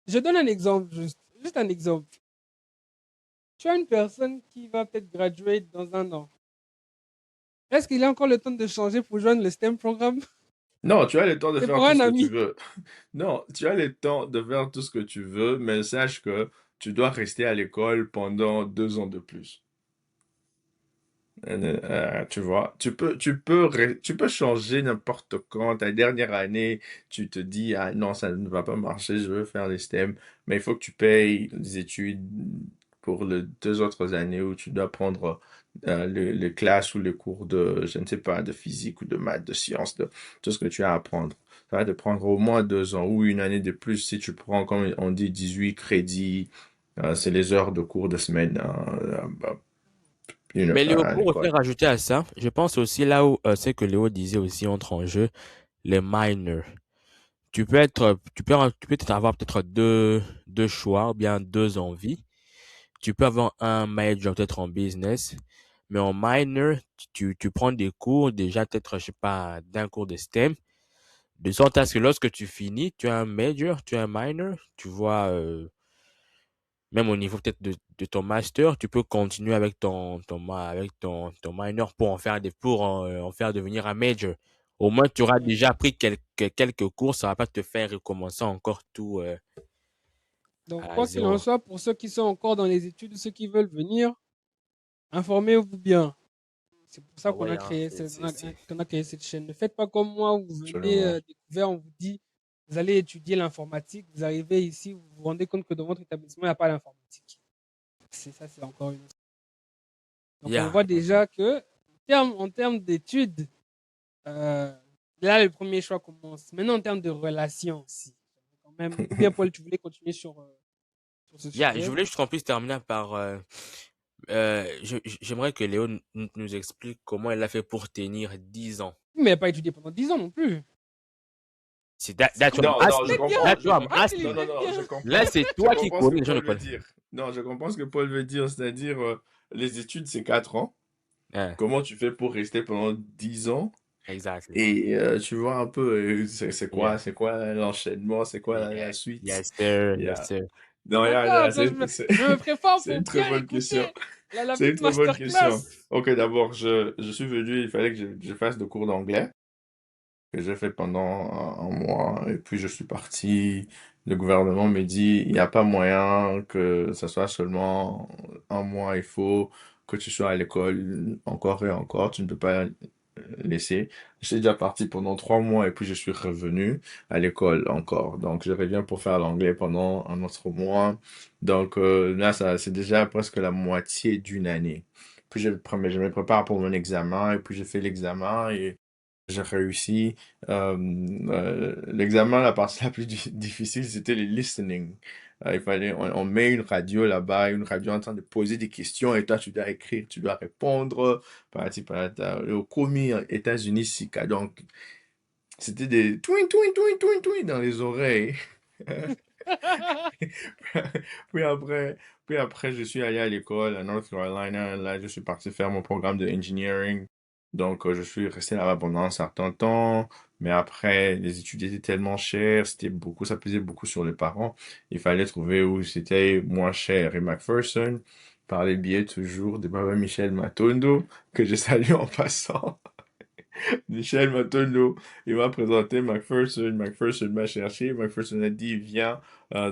je donne un exemple, juste un exemple. Tu as une personne qui va peut-être graduate dans un an. Est-ce qu'il a encore le temps de changer pour joindre le STEM programme? Non, tu as le temps de C'est faire pour tout un ce que tu ami. veux. Non, tu as le temps de faire tout ce que tu veux, mais sache que tu dois rester à l'école pendant 2 ans de plus. Tu vois, tu peux changer n'importe quand. Ta dernière année, tu te dis, ah non, ça ne va pas marcher, je veux faire les STEM. Mais il faut que tu payes les études pour les 2 autres années où tu dois prendre les classes ou les cours de, je ne sais pas, de physique ou de maths, de sciences, de tout ce que tu as à apprendre. Ça va te prendre au moins 2 ans ou une année de plus si tu prends, comme on dit, 18 crédits. C'est les heures de cours de semaine Mais Léo, à pour l'école. refaire rajouter à ça, je pense aussi là où c'est que Léo disait aussi entre en jeu les minors. Tu peux peut-être avoir peut-être deux choix ou bien deux envies. Tu peux avoir un major peut-être en business, mais en minor, tu prends des cours déjà peut-être, je sais pas, d'un cours de STEM, de sorte à ce que lorsque tu finis, tu as un major, tu as un minor, tu vois, même au niveau peut-être de ton master, tu peux continuer avec ton minor pour en faire devenir un major. Au moins, tu auras déjà pris quelques cours, ça va pas te faire recommencer encore tout Donc, à quoi qu'il en zéro. soit, pour ceux qui sont encore dans les études, ceux qui veulent venir, informez-vous bien. C'est pour ça Ah qu'on ouais, a hein, créé, qu'on a créé cette chaîne. Ne faites pas comme moi, où vous venez Absolument. découvert, on vous dit, vous allez étudier l'informatique, vous arrivez ici, vous vous rendez compte que dans votre établissement, il n'y a pas d'informatique. C'est ça, c'est encore une autre. Donc, on Yeah. voit déjà que, en termes d'études, euh, là, le premier choix commence. Maintenant, en termes de relations aussi. Quand même, ou bien, Paul, tu voulais continuer sur ce Yeah, je sujet? voulais juste qu'on puisse terminer par j'aimerais que Léo nous explique comment elle a fait pour tenir 10 ans. Mais il n'a pas étudié pendant 10 ans non plus. C'est C'est that's what I'm Non, non, je asking. très bien. comprends, That's je what I'm comprends. Ange, il Non, asking. non, était non, bien. Là, c'est je toi qui comprends ce que connais les gens ne Paul veut connaissent. dire. Non, je comprends ce que Paul veut dire, c'est-à-dire les études, c'est 4 ans. Hein, Comment tu fais pour rester pendant 10 ans? exactly. Et tu vois un peu, Yeah. c'est quoi l'enchaînement, c'est quoi la Yeah. suite? Yes, sir. Il y Yes, a- sir. Non, D'accord, attends, je me prépare c'est pour une très bien bonne question. écouter la C'est une petite très bonne masterclass. question. Ok, d'abord, je suis venu, il fallait que je fasse des cours d'anglais. Que j'ai fait pendant un mois et puis je suis parti. Le gouvernement me dit, il n'y a pas moyen que ça soit seulement un mois, il faut que tu sois à l'école encore et encore. Tu ne peux pas laissé. J'étais déjà parti pendant 3 mois et puis je suis revenu à l'école encore. Donc, je reviens pour faire l'anglais pendant un autre mois. Donc, là, ça, c'est déjà presque la moitié d'une année. Puis, je me prépare pour mon examen et puis je fais l'examen et j'ai réussi. L'examen, la partie la plus difficile, c'était les listening. Il fallait, on met une radio là-bas, une radio en train de poser des questions et toi, tu dois écrire, tu dois répondre. Parti, parata. Au commis, aux États-Unis, Sika. Donc, c'était des twin, twin, twin, twin, twin dans les oreilles. Puis après, puis après, je suis allé à l'école à North Carolina. Là, je suis parti faire mon programme de engineering. Donc, je suis resté là-bas pendant un certain temps. Mais après, les études étaient tellement chères, c'était beaucoup, ça pesait beaucoup sur les parents. Il fallait trouver où c'était moins cher. Et McPherson, par les biais toujours de Baba Michel Matondo, que je salue en passant. Michel Matondo, il m'a présenté McPherson. McPherson m'a cherché. McPherson a dit, viens,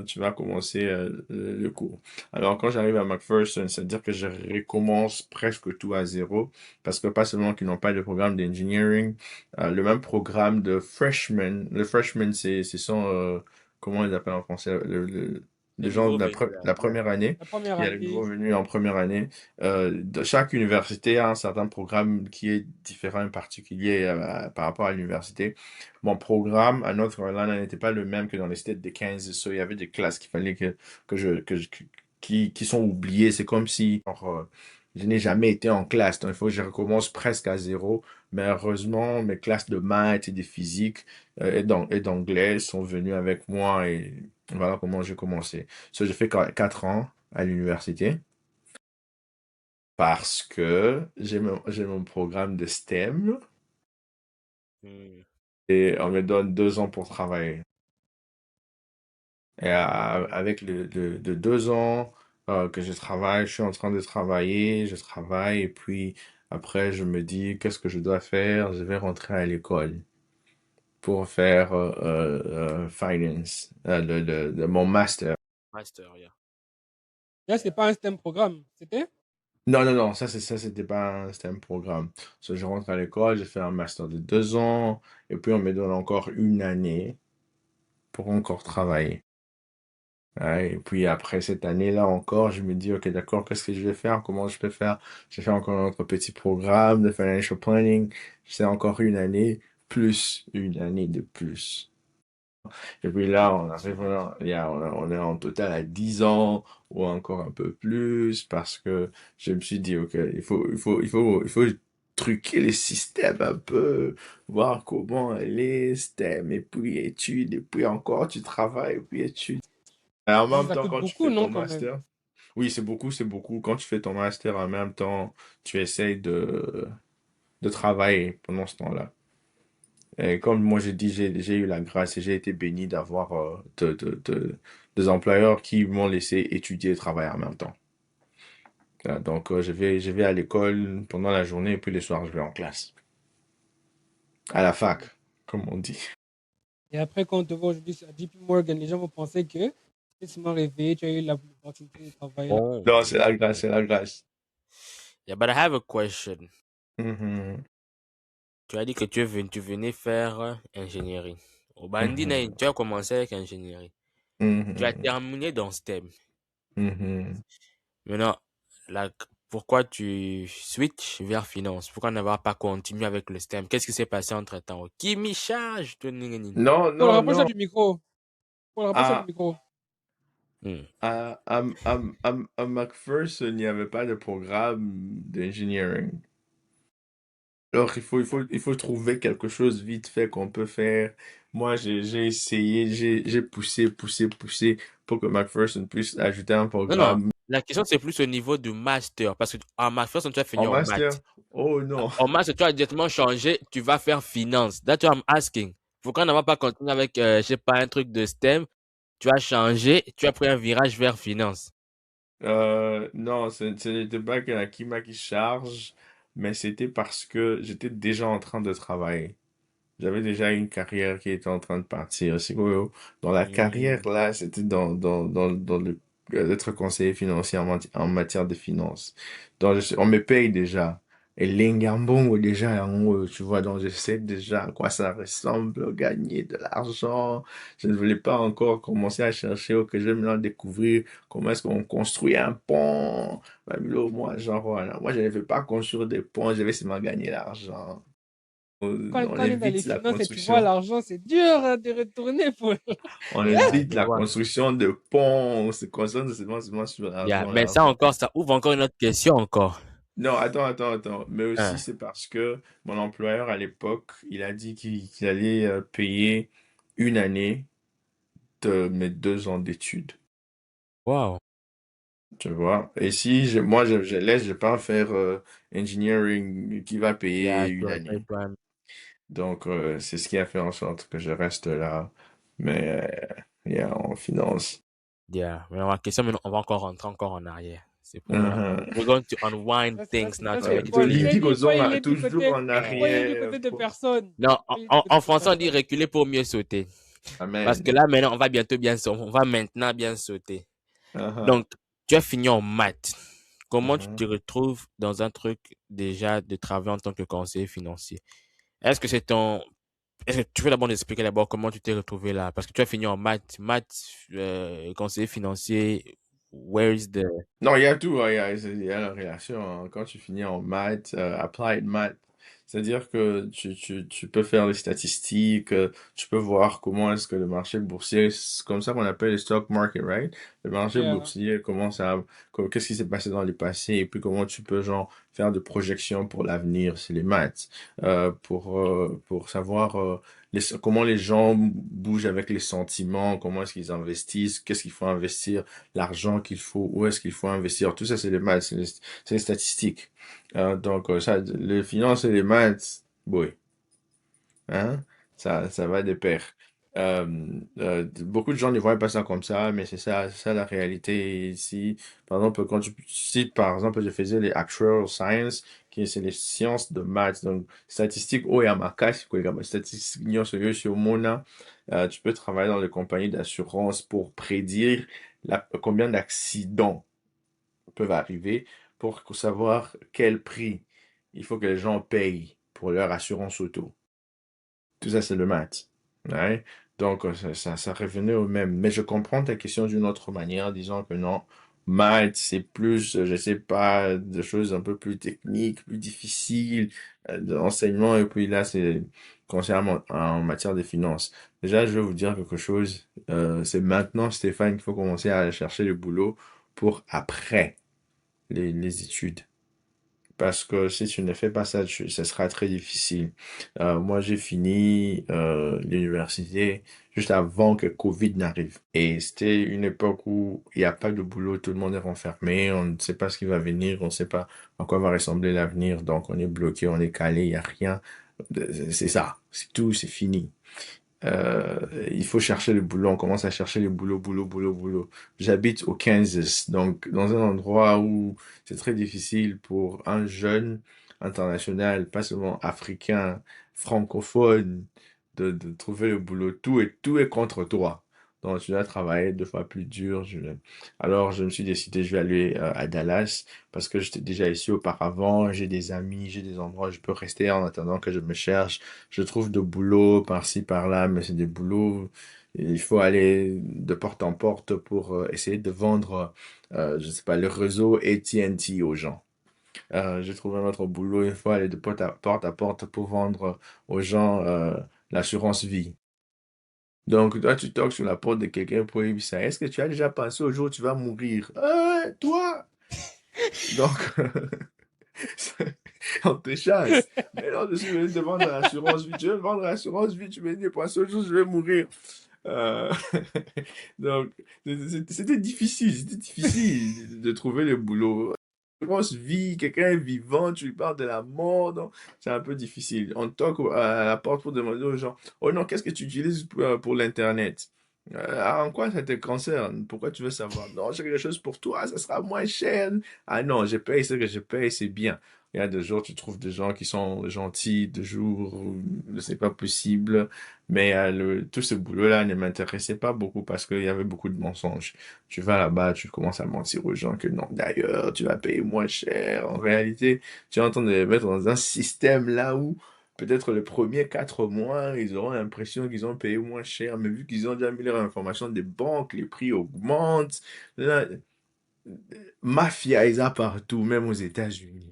tu vas commencer le cours. Alors, quand j'arrive à McPherson, c'est-à-dire que je recommence presque tout à zéro, parce que pas seulement qu'ils n'ont pas de programme d'engineering, le même programme de freshman. Le freshman, ce sont, comment ils appellent en français, les Les gens nouveaux de venus la là. première année. La première Il y a les nouveaux année. venus en première année. De chaque université a un certain programme qui est différent et particulier par rapport à l'université. Mon programme à North Carolina n'était pas le même que dans les States de Kansas. So, il y avait des classes qu'il fallait qui sont oubliées. C'est comme si je n'ai jamais été en classe. Donc, il faut que je recommence presque à zéro. Mais heureusement, mes classes de maths et de physique et d'anglais sont venues avec moi et voilà comment j'ai commencé. So, j'ai fait 4 ans à l'université parce que j'ai mon programme de STEM Hmm. et on me donne 2 ans pour travailler. Et avec de 2 ans que je travaille, je suis en train de travailler, je travaille et puis après je me dis qu'est-ce que je dois faire? Je vais rentrer à l'école pour faire finance, mon master. Master, yeah. Là, c'est pas un STEM programme, c'était? Non, non, non, ça c'était pas c'était un programme. So, je rentre à l'école, j'ai fait un master de 2 ans, et puis on me donne encore une année pour encore travailler. Ouais, et puis après cette année-là encore, je me dis, ok, d'accord, qu'est-ce que je vais faire? Comment je peux faire? J'ai fait encore un autre petit programme de financial planning. C'est encore une année, plus une année de plus. Et puis là, on arrive, on est en total à 10 ans ou encore un peu plus parce que je me suis dit, OK, il faut truquer les systèmes un peu, voir comment aller, système, et puis études, et puis encore tu travailles, et puis études. Et en Ça, même ça temps, coûte quand tu beaucoup, fais non, ton quand même? master, oui, c'est beaucoup. Quand tu fais ton master en même temps, tu essayes de travailler pendant ce temps-là. Et comme moi j'ai dit, j'ai eu la grâce et j'ai été béni d'avoir des employeurs qui m'ont laissé étudier et travailler en même temps. Donc je vais à l'école pendant la journée et puis les soirs je vais en classe. À la fac, comme on dit. Et après, quand on te voit aujourd'hui à JP Morgan, les gens vont penser que tu es seulement réveillé, tu as eu l'opportunité de travailler là. Oh. Non, c'est la grâce, c'est la grâce. Yeah, but I have a question. Mhm, Tu as dit que tu venais faire ingénierie. Au Bandine, mhm, tu as commencé avec ingénierie. Tu as mhm, terminé dans STEM. mhm. Maintenant, là, pourquoi tu switches vers finance? Pourquoi n'avoir pas continué avec le STEM? Qu'est-ce qui s'est passé entre-temps? Qui m'y charge? Non, Pour le non, rapprocher non. du micro. Pour le rapprocher du À, micro. Hmm. à McPherson, il n'y avait pas de programme d'engineering. Alors, il faut trouver quelque chose vite fait qu'on peut faire. Moi, j'ai essayé, j'ai poussé pour que McPherson puisse ajouter un Non, non. programme La question, c'est plus au niveau du master. Parce que en master, tu as fini en en maths. master. Oh non. En master, tu as directement changé. Tu vas faire finance. That's what I'm asking. Pourquoi n'avoir pas continué avec, je sais pas, un truc de STEM? Tu as changé. Tu as pris un virage vers finance. Non, ce n'était pas que qui m'a qui charge, mais c'était parce que j'étais déjà en train de travailler. J'avais déjà une carrière qui était en train de partir. C'est quoi, dans la carrière, Hmm. là, c'était dans d'être conseiller financier en matière de finances. Donc, on me paye déjà. Et Lingambongo, déjà, en haut, tu vois, donc je sais déjà à quoi ça ressemble, gagner de l'argent. Je ne voulais pas encore commencer à chercher ou que je vais maintenant découvrir comment est-ce qu'on construit un pont. Même là, moi, genre, voilà. Moi, je ne vais pas construire des ponts, je vais seulement gagner l'argent. On Quand on est dans les évite la finances et tu vois construction. l'argent, c'est dur hein, de retourner pour... On Yeah, évite je la vois. construction de ponts. On se concentre seulement sur Yeah. l'argent, Mais ça l'argent. encore, ça ouvre encore une autre question encore. Non, attends. Mais aussi, Hein. c'est parce que mon employeur à l'époque, il a dit qu'il allait payer une année de mes 2 ans d'études. Wow. Tu vois? Et si moi, je laisse, je vais pas faire engineering qui va payer Yeah, tu une aurais pas eu année. toi. Donc, c'est ce qui a fait en sorte que je reste là. Mais, yeah, en finance. Yeah. Mais la question, mais on va encore rentrer encore en arrière. C'est pour nous. Mhm. We're going to unwind things now Ça, to c'est make le it point. clear. Politique aux Faut y hommes, aller du toujours côté... en Faut y aller du arrière. côté de personne. Non, Faut y aller du côté en de français, on dit personne. reculer pour mieux sauter. Parce que Amen. là, maintenant, on va bientôt bien sauter. On va maintenant bien sauter. Mhm. Donc, tu as fini en maths. Comment tu te Mhm. retrouves dans un truc déjà de travail en tant que conseiller financier? Est-ce que c'est ton... Est-ce que tu peux d'abord nous expliquer d'abord comment tu t'es retrouvé là? Parce que tu as fini en maths, conseiller financier, where is the... Non, il y a tout, hein, il y a la relation, hein. Quand tu finis en maths, applied maths, c'est-à-dire que tu peux faire les statistiques, tu peux voir comment est-ce que le marché boursier, c'est comme ça qu'on appelle le stock market, right? Le marché Yeah. boursier, qu'est-ce qui s'est passé dans le passé, et puis comment tu peux, genre, faire de projections pour l'avenir, c'est les maths. Pour savoir comment les gens bougent avec les sentiments, comment est-ce qu'ils investissent, qu'est-ce qu'il faut investir, l'argent qu'il faut, où est-ce qu'il faut investir. Tout ça, c'est les maths, c'est les statistiques. Donc, ça, les finances et les maths, oui, hein, ça va de pair. Beaucoup de gens ne voient pas ça comme ça, mais c'est ça la réalité ici. Par exemple, si par exemple je faisais les actuarial science, qui c'est les sciences de maths, donc statistiques, oh, et à ma casse, quoi, comme statistiques, sur Mona, tu peux travailler dans les compagnies d'assurance pour prédire combien d'accidents peuvent arriver pour savoir quel prix il faut que les gens payent pour leur assurance auto. Tout ça, c'est le maths. Ouais. Donc, ça revenait au même. Mais je comprends ta question d'une autre manière, disant que non, maths, c'est plus, je sais pas, des choses un peu plus techniques, plus difficiles, d'enseignement, et puis là, c'est concernant en matière de finances. Déjà, je vais vous dire quelque chose. C'est maintenant, Stéphane, qu'il faut commencer à aller chercher le boulot pour après les études. Parce que si tu ne fais pas ça, ça sera très difficile. Moi, j'ai fini l'université juste avant que Covid n'arrive. Et c'était une époque où il n'y a pas de boulot, tout le monde est renfermé, on ne sait pas ce qui va venir, on ne sait pas à quoi va ressembler l'avenir. Donc, on est bloqué, on est calé, il n'y a rien. C'est ça, c'est tout, c'est fini. Euh, il faut chercher le boulot. On commence à chercher le boulot. J'habite au Kansas, donc dans un endroit où c'est très difficile pour un jeune international, pas seulement africain, francophone, de trouver le boulot. Tout est contre toi. Donc tu dois travailler 2 fois plus dur. Alors je me suis décidé, je vais aller à Dallas parce que j'étais déjà ici auparavant. J'ai des amis, j'ai des endroits où je peux rester en attendant que je me cherche. Je trouve de boulot par-ci, par-là, mais c'est des boulots. Il faut aller de porte en porte pour essayer de vendre, je sais pas, le réseau AT&T aux gens. J'ai trouvé un autre boulot. Il faut aller de porte à porte pour vendre aux gens l'assurance vie. Donc, toi, tu toques sur la porte de quelqu'un pour lui dire ça. Est-ce que tu as déjà pensé au jour où tu vas mourir? Toi! Donc, on te chasse. Mais non, je suis venu te vendre l'assurance vie. Tu veux me vendre l'assurance vie, tu me dis, pour ce jour, je vais mourir. Euh, Donc, c'était difficile de trouver le boulot. L'assurance vie, quelqu'un est vivant, tu lui parles de la mort, donc c'est un peu difficile. On toque à la porte pour demander aux gens, oh non, qu'est-ce que tu utilises pour l'Internet? En quoi ça te concerne? Pourquoi tu veux savoir? Non, j'ai quelque chose pour toi, ça sera moins cher. Ah non, je paye ce que je paye, c'est bien. Il y a des jours, tu trouves des gens qui sont gentils, de jours où c'est pas possible. Mais tout ce boulot-là ne m'intéressait pas beaucoup parce qu'il y avait beaucoup de mensonges. Tu vas là-bas, tu commences à mentir aux gens que non, d'ailleurs, tu vas payer moins cher. En réalité, tu es en train de les mettre dans un système là où peut-être les premiers 4 mois, ils auront l'impression qu'ils ont payé moins cher, mais vu qu'ils ont déjà mis leur information des banques, les prix augmentent. Là, mafia, ils a partout, même aux États-Unis.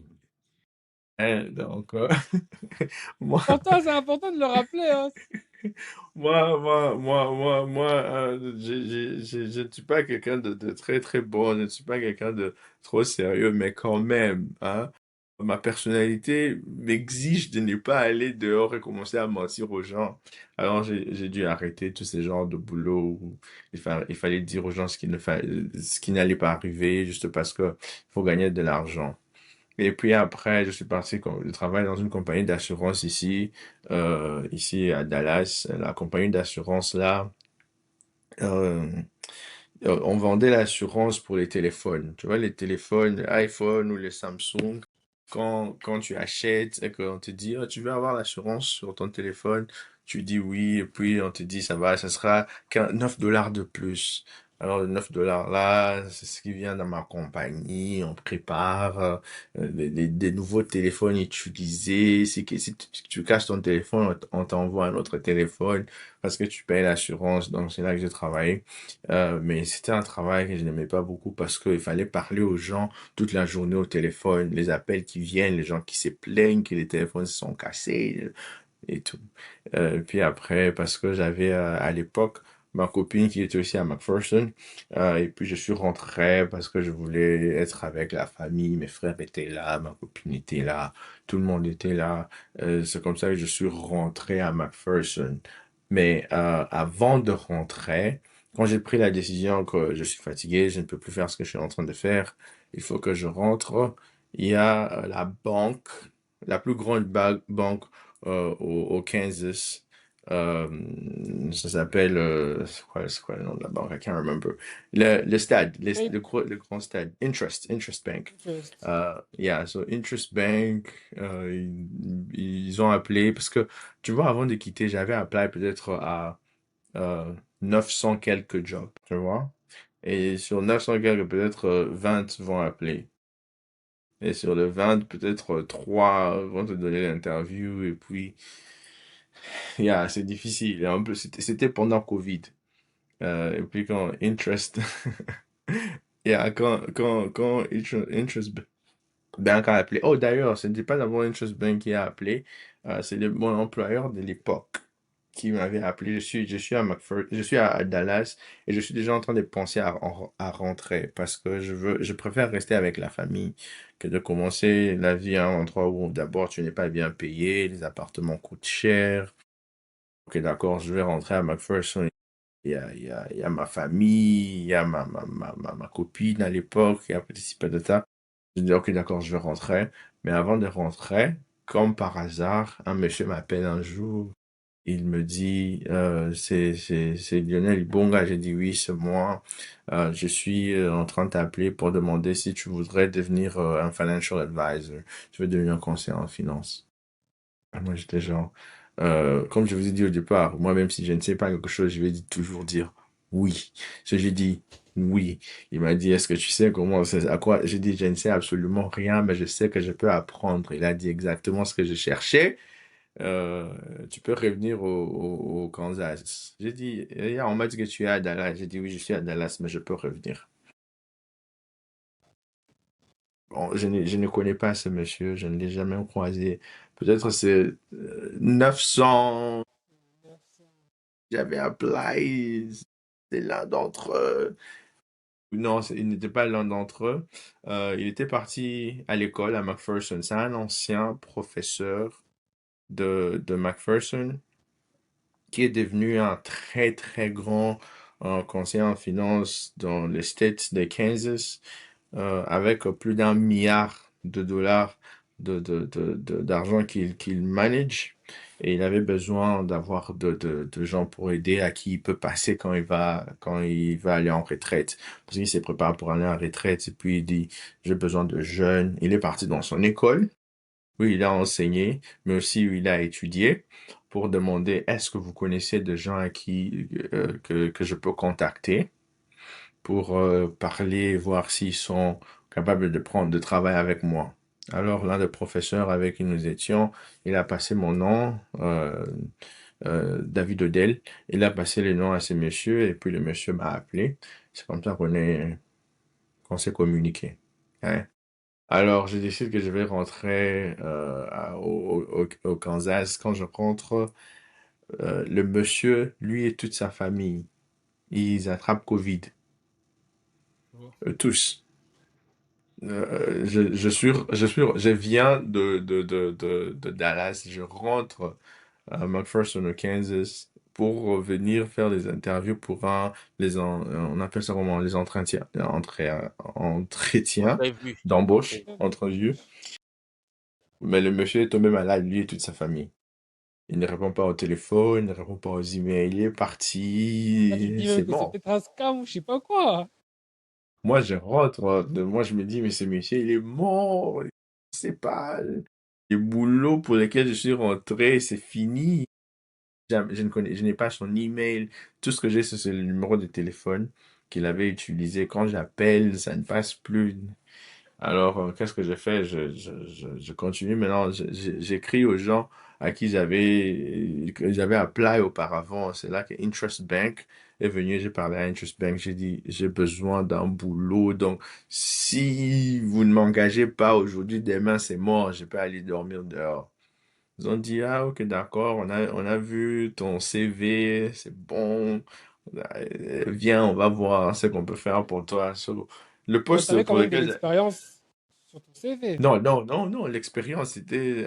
Hein, donc, moi, Pourtant, c'est important de le rappeler, hein. je ne suis pas quelqu'un de très, très bon, je ne suis pas quelqu'un de trop sérieux, mais quand même, hein, ma personnalité m'exige de ne pas aller dehors et commencer à mentir aux gens. Alors, j'ai dû arrêter tous ces genres de boulot où il fallait dire aux gens ce qui n'allait pas arriver juste parce que il faut gagner de l'argent. Et puis après, je suis parti, je travaille dans une compagnie d'assurance ici à Dallas. La compagnie d'assurance là, euh, on vendait l'assurance pour les téléphones. Tu vois, les téléphones, les iPhone ou les Samsung. Quand tu achètes et qu'on te dit, oh, tu veux avoir l'assurance sur ton téléphone, tu dis oui, et puis on te dit, ça va, ça sera 9 dollars de plus. Alors, le 9 dollars là, c'est ce qui vient dans ma compagnie. On prépare des nouveaux téléphones utilisés. Si tu casses ton téléphone, on t'envoie un autre téléphone parce que tu payes l'assurance. Donc, c'est là que j'ai travaillé. Mais c'était un travail que je n'aimais pas beaucoup parce qu'il fallait parler aux gens toute la journée au téléphone, les appels qui viennent, les gens qui se plaignent que les téléphones se sont cassés et tout. Puis après, parce que j'avais à l'époque ma copine qui était aussi à McPherson, et puis je suis rentré parce que je voulais être avec la famille, mes frères étaient là, ma copine était là, tout le monde était là. C'est comme ça que je suis rentré à McPherson. Mais avant de rentrer, quand j'ai pris la décision que je suis fatigué, je ne peux plus faire ce que je suis en train de faire, il faut que je rentre, il y a la banque, la plus grande banque au Kansas. Euh, Ça s'appelle, c'est quoi le nom de la banque? I can't remember. Le stade, Hey, le grand stade. Interest Bank. Interest. Yeah, so Interest Bank, ils ont appelé, parce que, tu vois, avant de quitter, j'avais appelé peut-être à 900 quelques jobs, tu vois. Et sur 900 quelques, peut-être 20 vont appeler. Et sur le 20, peut-être 3 vont te donner l'interview. Et puis, yeah, c'est difficile. Et en plus, c'était pendant Covid. Et puis quand Interest, yeah, quand Interest Bank a appelé. Oh, d'ailleurs, ce n'était pas d'abord Interest Bank qui a appelé. C'est mon employeur de l'époque qui m'avait appelé. Je suis à Dallas et je suis déjà en train de penser à rentrer parce que je préfère rester avec la famille que de commencer la vie à un endroit où d'abord tu n'es pas bien payé, les appartements coûtent cher. Ok, d'accord, je vais rentrer à McPherson. Il y a ma famille, il y a ma copine à l'époque qui a participé de ça. Je dis, ok, d'accord, je vais rentrer. Mais avant de rentrer, comme par hasard, un monsieur m'appelle un jour. Il me dit, c'est Lionel Ibonga. J'ai dit oui, c'est moi. Je suis en train de t'appeler pour demander si tu voudrais devenir un financial advisor. Tu veux devenir un conseiller en finance. Ah, moi, j'étais genre, comme je vous ai dit au départ, moi, même si je ne sais pas quelque chose, je vais toujours dire oui. J'ai dit oui. Il m'a dit, est-ce que tu sais comment, c'est à quoi? J'ai dit, je ne sais absolument rien, mais je sais que je peux apprendre. Il a dit exactement ce que je cherchais. Euh, Tu peux revenir au Kansas. J'ai dit, on m'a dit que tu es à Dallas. J'ai dit, oui, je suis à Dallas, mais je peux revenir. Bon, je ne connais pas ce monsieur, je ne l'ai jamais croisé. Peut-être c'est 900. J'avais appelé, c'est l'un d'entre eux. Non, il n'était pas l'un d'entre eux. Il était parti à l'école à McPherson. C'est un ancien professeur de McPherson qui est devenu un très très grand conseiller en finance dans les States de Kansas avec plus d'1 milliard de dollars d'argent qu'il manage. Et il avait besoin d'avoir de gens pour aider à qui il peut passer quand il va aller en retraite. Parce qu'il s'est préparé pour aller en retraite et puis il dit, j'ai besoin de jeunes. Il est parti dans son école. où il a enseigné, mais aussi où il a étudié, pour demander est-ce que vous connaissez des gens à qui que je peux contacter pour parler, voir s'ils sont capables de prendre de travail avec moi. Alors l'un des professeurs avec qui nous étions, il a passé mon nom, David Odell, il a passé le nom à ce monsieur et puis le monsieur m'a appelé. C'est comme ça qu'on s'est communiqué. Hein. Alors, je décide que je vais rentrer au Kansas. Quand je rentre, le monsieur, lui et toute sa famille, ils attrapent Covid. Oh. Tous. Je viens de Dallas. Je rentre à McPherson, au Kansas, pour venir faire des interviews pour on appelle ça comment, les entretiens Prévu. d'embauche, Ok. entrevues. Mais le monsieur est tombé malade, lui et toute sa famille. Il ne répond pas au téléphone, il ne répond pas aux emails, il est Là, tu te parti, dis même c'est que c'est mort. peut-être un scam ou je sais pas quoi. Moi, je rentre, moi, je me dis, mais ce monsieur, il est mort, c'est pas, les boulots pour lesquels je suis rentré, c'est fini. Je n'ai pas son email. Tout ce que j'ai, c'est le numéro de téléphone qu'il avait utilisé. Quand j'appelle, ça ne passe plus. Alors, qu'est-ce que j'ai fait? Je continue maintenant. J'écris aux gens à qui que j'avais appelé auparavant. C'est là que Interest Bank est venu. J'ai parlé à Interest Bank. J'ai dit, j'ai besoin d'un boulot. Donc, si vous ne m'engagez pas aujourd'hui, demain, c'est mort. Je peux aller dormir dehors. Ils ont dit, ah, ok, d'accord. On a vu ton CV. C'est bon. Viens, on va voir ce qu'on peut faire pour toi. Le Donc, tu poste avais quand pour même de lequel l'expérience sur ton CV. non, non, non, non. L'expérience, c'était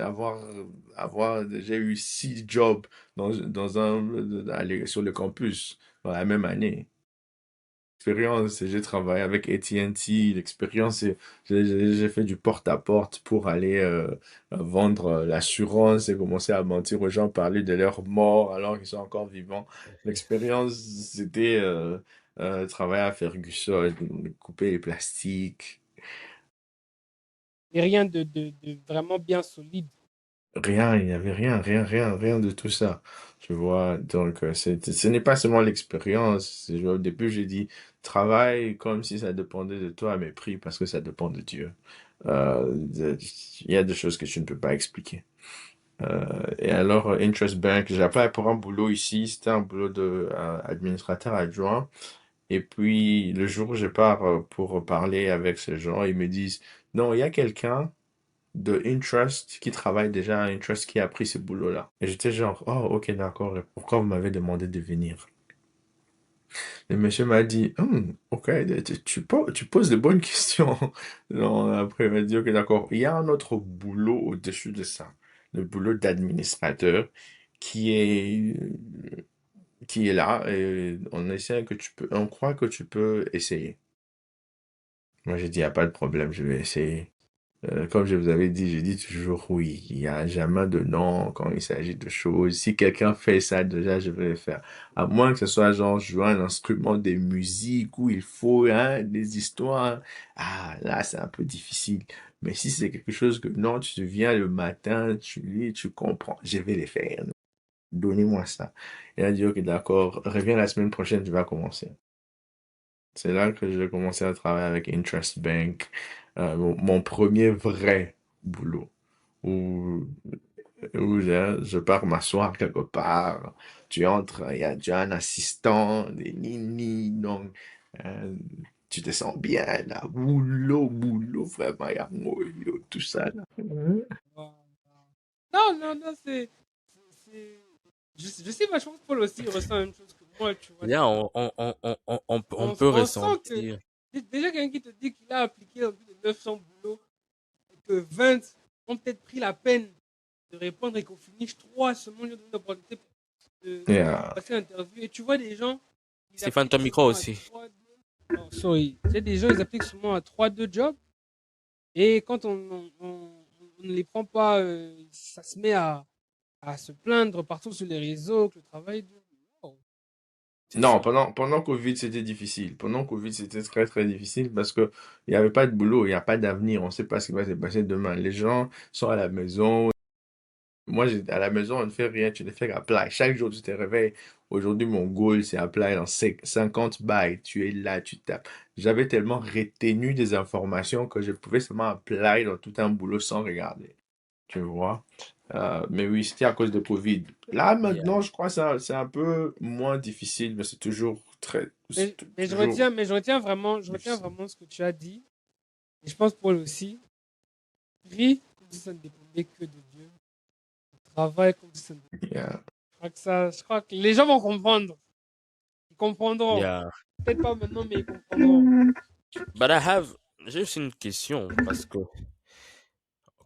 j'ai eu 6 jobs sur le campus dans la même année. L'expérience, c'est j'ai travaillé avec AT&T. L'expérience, c'est j'ai fait du porte-à-porte pour aller vendre l'assurance et commencer à mentir aux gens, parler de leur mort alors qu'ils sont encore vivants. L'expérience, c'était travailler à Ferguson, couper les plastiques. Et rien de vraiment bien solide. Rien, il n'y avait rien, rien, rien, rien de tout ça. Tu vois, donc ce n'est pas seulement l'expérience. Au début, j'ai dit, travaille comme si ça dépendait de toi, mais prie parce que ça dépend de Dieu. Il y a des choses que tu ne peux pas expliquer. Et alors, Interest Bank, j'ai appelé pour un boulot ici, c'était un boulot de administrateur adjoint. Et puis, le jour où je pars pour parler avec ces gens, ils me disent, non, il y a quelqu'un de Interest qui travaille déjà à Interest qui a pris ce boulot-là. Et j'étais genre, oh, ok, d'accord, et pourquoi vous m'avez demandé de venir? Le monsieur m'a dit, ok, tu poses de bonnes questions. Non, après, il m'a dit, ok, d'accord, il y a un autre boulot au-dessus de ça, le boulot d'administrateur qui est, qui est là, et on croit que tu peux essayer. Moi, j'ai dit, il n'y a pas de problème, je vais essayer. Comme je vous avais dit, je dis toujours oui. Il n'y a jamais de non quand il s'agit de choses. Si quelqu'un fait ça, déjà, je vais le faire. À moins que ce soit genre jouer un instrument de musique où il faut hein, des histoires. Ah, là, c'est un peu difficile. Mais si c'est quelque chose que non, tu viens le matin, tu lis, tu comprends, je vais les faire. Donnez-moi ça. Il a dit, ok, d'accord, reviens la semaine prochaine, tu vas commencer. C'est là que j'ai commencé à travailler avec Interest Bank, mon premier vrai boulot, où, où je pars m'asseoir quelque part, tu entres, tu as un assistant, des nini, donc euh, tu te sens bien là, boulot, boulot, vraiment, il y a tout ça là. Wow. Non, non, non, je sais vachement que Paul aussi ressent la même chose que moi, tu vois. Là, on peut On sent que ressentir. déjà quelqu'un qui te dit qu'il a appliqué dans plus de 900 boulots et que 20 ont peut-être pris la peine de répondre et qu'on finisse 3 seulement lui ont donné l'opportunité Et, de passer l'interview. Et tu vois des gens, ils Stéphane, ton appliquent micro souvent à aussi. 3 2. Non, sorry. Tu sais, des gens, ils appliquent souvent à 3-2 jobs. Et quand on ne les prend pas, ça se met à se plaindre partout sur les réseaux que le travail est dur. Wow. c'est Non, ça. pendant Covid, c'était difficile. Pendant Covid, c'était très, très difficile parce que il n'y avait pas de boulot, il n'y a pas d'avenir. On ne sait pas ce qui va se passer demain. Les gens sont à la maison. Moi, à la maison, on ne fait rien. Tu ne fais qu'apply. Chaque jour, tu te réveilles. Aujourd'hui, mon goal, c'est apply dans 50 bails. Tu es là, tu tapes. J'avais tellement retenu des informations que je pouvais seulement apply dans tout un boulot sans regarder. Tu vois? Mais oui, c'était à cause de Covid. Là, Yeah, maintenant, je crois que c'est un peu moins difficile, mais c'est toujours très, Mais, toujours je retiens difficile. vraiment ce que tu as dit. Et je pense pour lui aussi, prie comme si ça ne dépendait que de Dieu. Travaille comme si ça ne dépendait. Yeah. Je crois que les gens vont comprendre. Ils comprendront. yeah. Peut-être pas maintenant, mais ils comprendront. But I have juste une question parce que,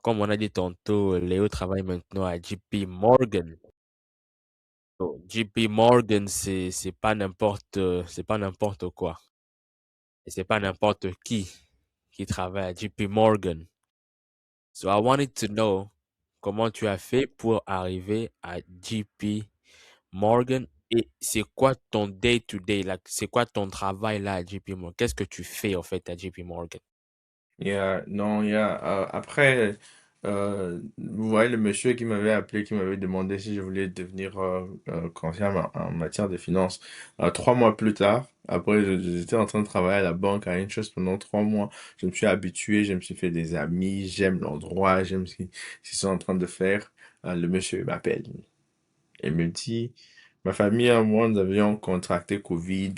comme on a dit tantôt, Léo travaille maintenant à JP Morgan. So, JP Morgan, c'est pas n'importe quoi. Et c'est pas n'importe qui travaille à JP Morgan. So I wanted to know comment tu as fait pour arriver à JP Morgan et c'est quoi ton day to day, là, c'est quoi ton travail là à JP Morgan? Qu'est-ce que tu fais en fait à JP Morgan? Non, après, vous voyez le monsieur qui m'avait appelé, qui m'avait demandé si je voulais devenir conseiller en matière de finances. 3 mois plus tard, après, j'étais en train de travailler à la banque à Interest pendant 3 mois. Je me suis habitué, je me suis fait des amis, j'aime l'endroit, j'aime ce qu'ils sont en train de faire. Le monsieur m'appelle et me dit, ma famille et moi, nous avions contracté Covid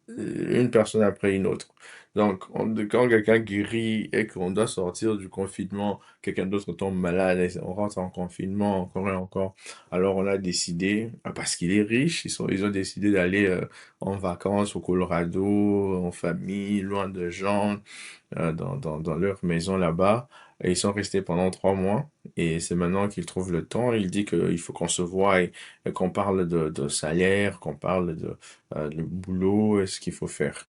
une personne après une autre. Donc, quand quelqu'un guérit et qu'on doit sortir du confinement, quelqu'un d'autre tombe malade, et on rentre en confinement encore et encore. Alors, on a décidé, parce qu'il est riche, ils ont décidé d'aller en vacances au Colorado, en famille, loin de gens, dans leur maison là-bas. Et ils sont restés pendant 3 mois. Et c'est maintenant qu'ils trouvent le temps. Il dit qu'il faut qu'on se voie et qu'on parle de salaire, qu'on parle de boulot et ce qu'il faut faire.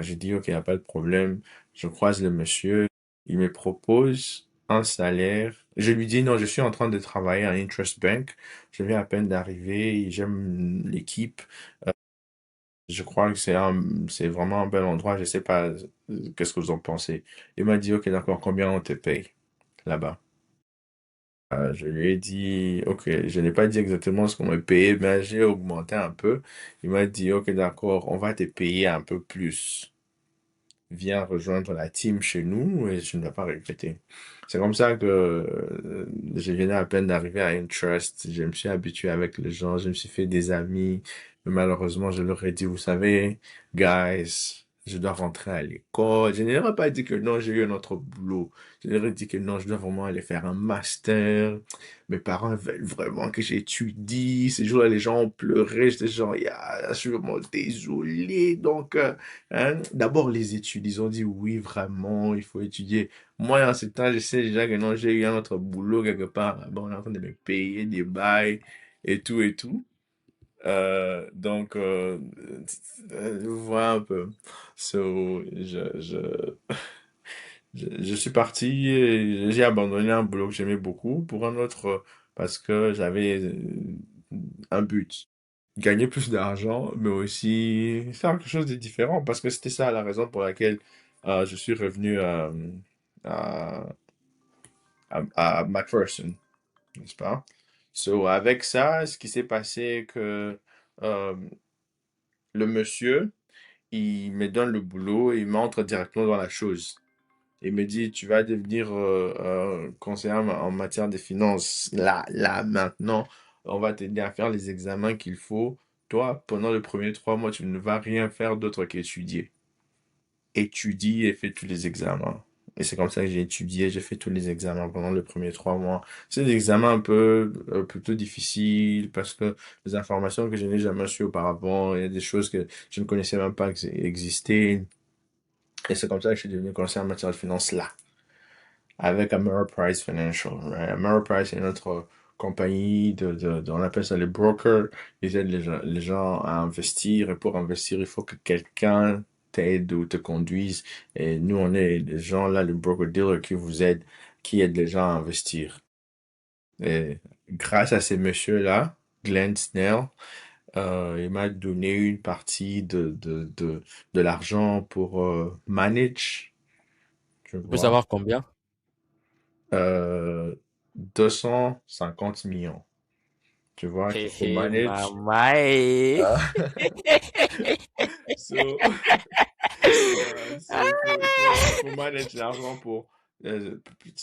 J'ai dit, OK, il n'y a pas de problème. Je croise le monsieur. Il me propose un salaire. Je lui dis, non, je suis en train de travailler à Interest Bank. Je viens à peine d'arriver. J'aime l'équipe. Je crois que c'est vraiment un bel endroit. Je sais pas, qu'est-ce que vous en pensez. Il m'a dit, OK, d'accord, combien on te paye là-bas? Je lui ai dit, OK, je n'ai pas dit exactement ce qu'on me payait, mais j'ai augmenté un peu. Il m'a dit, OK, d'accord, on va te payer un peu plus. Viens rejoindre la team chez nous et je ne vais pas regretter. C'est comme ça que je venais à peine d'arriver à Interest. Je me suis habitué avec les gens, je me suis fait des amis. Mais malheureusement, je leur ai dit, vous savez, guys, je dois rentrer à l'école. Je n'aurais pas dit que non, j'ai eu un autre boulot. Je leur ai dit que non, je dois vraiment aller faire un master. Mes parents veulent vraiment que j'étudie. Ces jours-là, les gens ont pleuré. J'étais genre, yeah, je suis vraiment désolé. Donc, hein, d'abord, les études, ils ont dit oui, vraiment, il faut étudier. Moi, en ce temps, je sais déjà que non, j'ai eu un autre boulot quelque part. Bon, on est en train de me payer des bails et tout et tout. Donc, vous voyez un peu. So, je suis parti, et j'ai abandonné un boulot que j'aimais beaucoup pour un autre parce que j'avais un but. Gagner plus d'argent, mais aussi faire quelque chose de différent parce que c'était ça la raison pour laquelle je suis revenu à, à McPherson, n'est-ce pas? So, avec ça, ce qui s'est passé que euh, le monsieur, il me donne le boulot et il m'entre directement dans la chose. Il me dit, tu vas devenir conseiller en matière de finances. Là, maintenant, on va t'aider à faire les examens qu'il faut. Toi, pendant les premiers 3 mois, tu ne vas rien faire d'autre qu'étudier. Étudie et fais tous les examens. Et c'est comme ça que j'ai étudié, j'ai fait tous les examens pendant les premiers 3 mois. C'est des examens un peu plutôt difficiles parce que les informations que je n'ai jamais su auparavant, il y a des choses que je ne connaissais même pas que existaient. Et c'est comme ça que je suis devenu conseiller en matière de finances là, avec Ameriprise Financial. Right? Ameriprise, c'est notre compagnie on appelle ça les brokers. Ils aident les gens à investir. Et pour investir, il faut que quelqu'un t'aide ou te conduise. Et nous, on est les gens là, les broker-dealers qui vous aident, qui aident les gens à investir. Et grâce à ces messieurs-là, Glenn Snell, Il m'a donné une partie de l'argent pour manage, tu Tu peux vois, savoir combien? euh, 250 millions, tu vois, Hé qu'il faut hé, manage. mama, eh. Ah, so, il faut manager l'argent pour.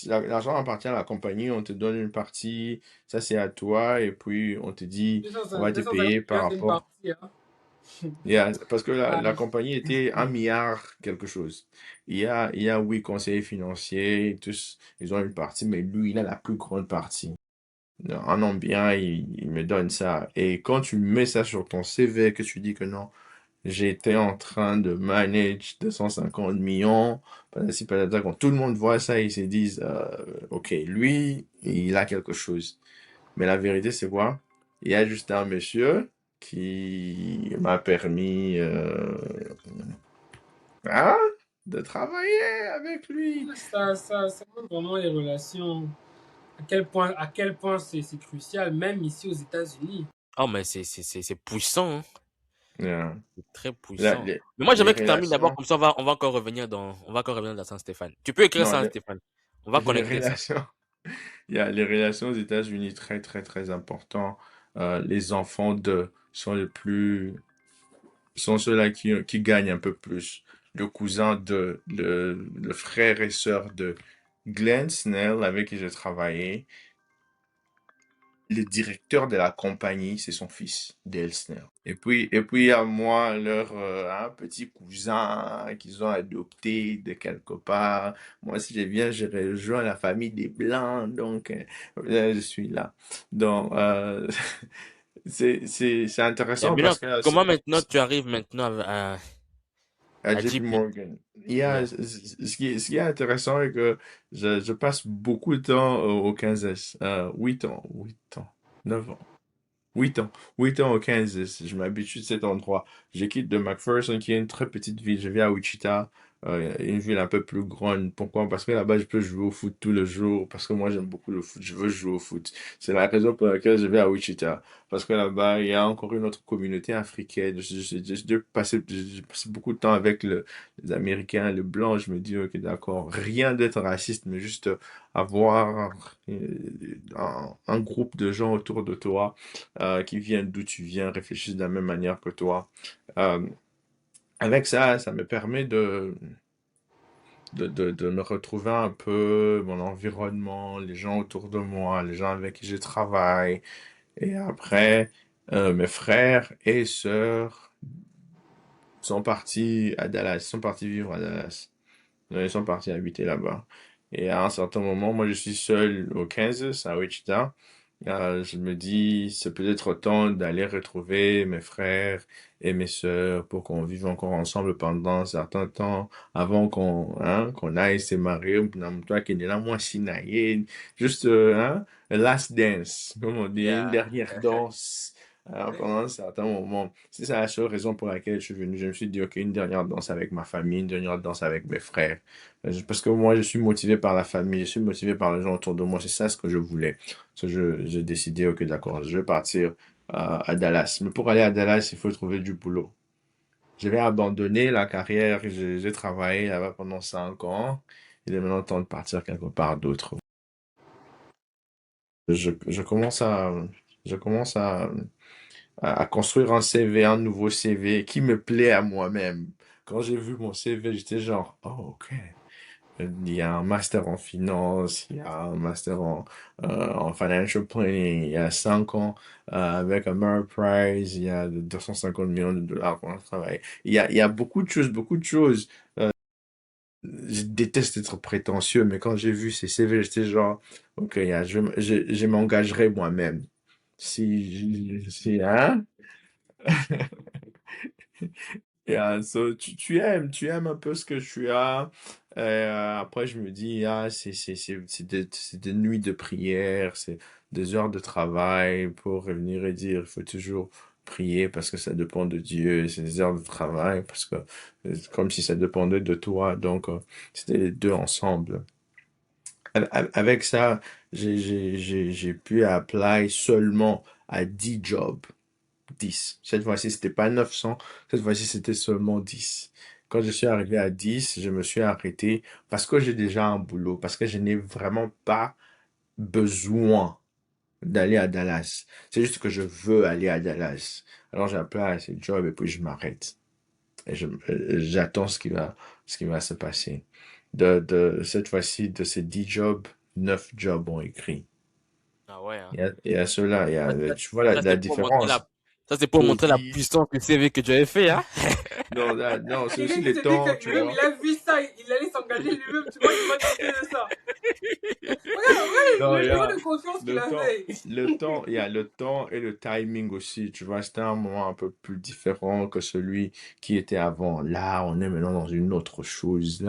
L'argent appartient à la compagnie, on te donne une partie, ça c'est à toi, et puis on te dit, on va te 250 payer par millions, c'est une rapport. partie, hein. Yeah, parce que la, Ah, la compagnie était 1 milliard quelque chose. Il y a oui, conseillers financiers, tous, ils ont une partie, mais lui, il a la plus grande partie. Un an bien, il me donne ça. Et quand tu mets ça sur ton CV, que tu dis que non, j'étais en train de manage 250 millions, si quand tout le monde voit ça, ils se disent, OK, lui, il a quelque chose. Mais la vérité, c'est quoi? Il y a juste un monsieur qui m'a permis hein, de travailler avec lui. ça montre vraiment les relations. À quel point c'est crucial, même ici aux États-Unis. Oh, mais c'est puissant, hein. Yeah. C'est très La- puissant. les, Mais moi, les j'avais que tu termines d'abord, relations, comme ça, on va encore revenir dans Saint-Stéphane. Tu peux écrire non, Saint-Stéphane. On va les connecter ça. relations, il y a les relations aux États-Unis très, très, très important. Les enfants sont les plus, sont ceux-là qui gagnent un peu plus. Le cousin le frère et sœur de Glenn Snell, avec qui j'ai travaillé, le directeur de la compagnie, c'est son fils, Dale Snell. Et puis, il y a moi, leur un petit cousin qu'ils ont adopté de quelque part. Moi, si je viens, je rejoins la famille des Blancs, donc là, je suis là. Donc, c'est Et intéressant maintenant, parce que comment maintenant tu arrives maintenant à à JP JP? Morgan. Yeah. Ce qui est intéressant est que je passe beaucoup de temps au Kansas. 8 ans, 8 ans, 9 ans. 8 ans. 8 ans au Kansas. Je m'habitue de cet endroit. Je quitte de McPherson, qui est une très petite ville. Je vais à Wichita, une ville un peu plus grande. Pourquoi? Parce que là-bas, je peux jouer au foot tous les jours. Parce que moi, j'aime beaucoup le foot. Je veux jouer au foot. C'est la raison pour laquelle je vais à Wichita. Parce que là-bas, il y a encore une autre communauté africaine. J'ai passé beaucoup de temps avec les Américains, les Blancs. Je me dis, ok, d'accord. Rien d'être raciste, mais juste avoir un groupe de gens autour de toi qui viennent d'où tu viens, réfléchissent de la même manière que toi. Euh, avec ça, ça me permet de me retrouver un peu, mon environnement, les gens autour de moi, les gens avec qui je travaille. Et après, mes frères et sœurs sont partis à Dallas, sont partis vivre à Dallas. Ils sont partis habiter là-bas. Et à un certain moment, moi, je suis seul au Kansas, à Wichita. Je me dis, c'est peut-être temps d'aller retrouver mes frères et mes sœurs pour qu'on vive encore ensemble pendant un certain temps avant qu'on aille se marier. Toi qui es là, moi, si naïe, juste, a last dance, comme on dit, une Yeah. dernière danse. Pendant un certain moment. C'est ça la seule raison pour laquelle je suis venu. Je me suis dit, OK, une dernière danse avec ma famille, une dernière danse avec mes frères. Parce que moi, je suis motivé par la famille, je suis motivé par les gens autour de moi. C'est ça ce que je voulais. J'ai décidé, ok, d'accord, je vais partir à Dallas. Mais pour aller à Dallas, il faut trouver du boulot. Je vais abandonner la carrière. J'ai travaillé là-bas pendant 5 ans. Il est maintenant temps de partir quelque part d'autre. Je commence à construire un CV, un nouveau CV qui me plaît à moi-même. Quand j'ai vu mon CV, j'étais genre, oh, ok. Il y a un master en finance, il y a un master en financial planning, il y a 5 ans avec Ameriprise, il y a 250 millions de dollars pour le travail. Il y a beaucoup de choses, beaucoup de choses. Je déteste être prétentieux, mais quand j'ai vu ces CV, j'étais genre, ok, je m'engagerai moi-même. Hein? Yeah, so, tu aimes un peu ce que tu as. Après, je me dis, c'est des nuits de prière, c'est des heures de travail pour revenir et dire, il faut toujours prier parce que ça dépend de Dieu. C'est des heures de travail parce que comme si ça dépendait de toi. Donc, c'était les deux ensemble. Avec ça, j'ai pu apply seulement à 10 jobs. 10. Cette fois-ci, c'était pas 900. Cette fois-ci, c'était seulement 10. Quand je suis arrivé à 10, je me suis arrêté parce que j'ai déjà un boulot, parce que je n'ai vraiment pas besoin d'aller à Dallas. C'est juste que je veux aller à Dallas. Alors j'appelle à ce job et puis je m'arrête. Et j'attends ce qui va se passer. Cette fois-ci, de ces 10 jobs, 9 jobs ont écrit. Ah ouais, hein. Il y a cela, Ça, ça- tu vois ça, la c'est pour montrer différence. ça, c'est pour montrer la Cody, puissance du CV que tu avais fait, hein. non, non, c'est aussi Quelqu'un qui les se dit temps, que tu lui-même, vois. il a vu ça, il allait s'engager lui-même, tu vois, il m'a discuté de ça. Regarde Non, il le y niveau a de confiance qu'il le temps, avait. il y a le temps et le timing aussi, tu vois, c'était un moment un peu plus différent que celui qui était avant. Là, on est maintenant dans une autre chose.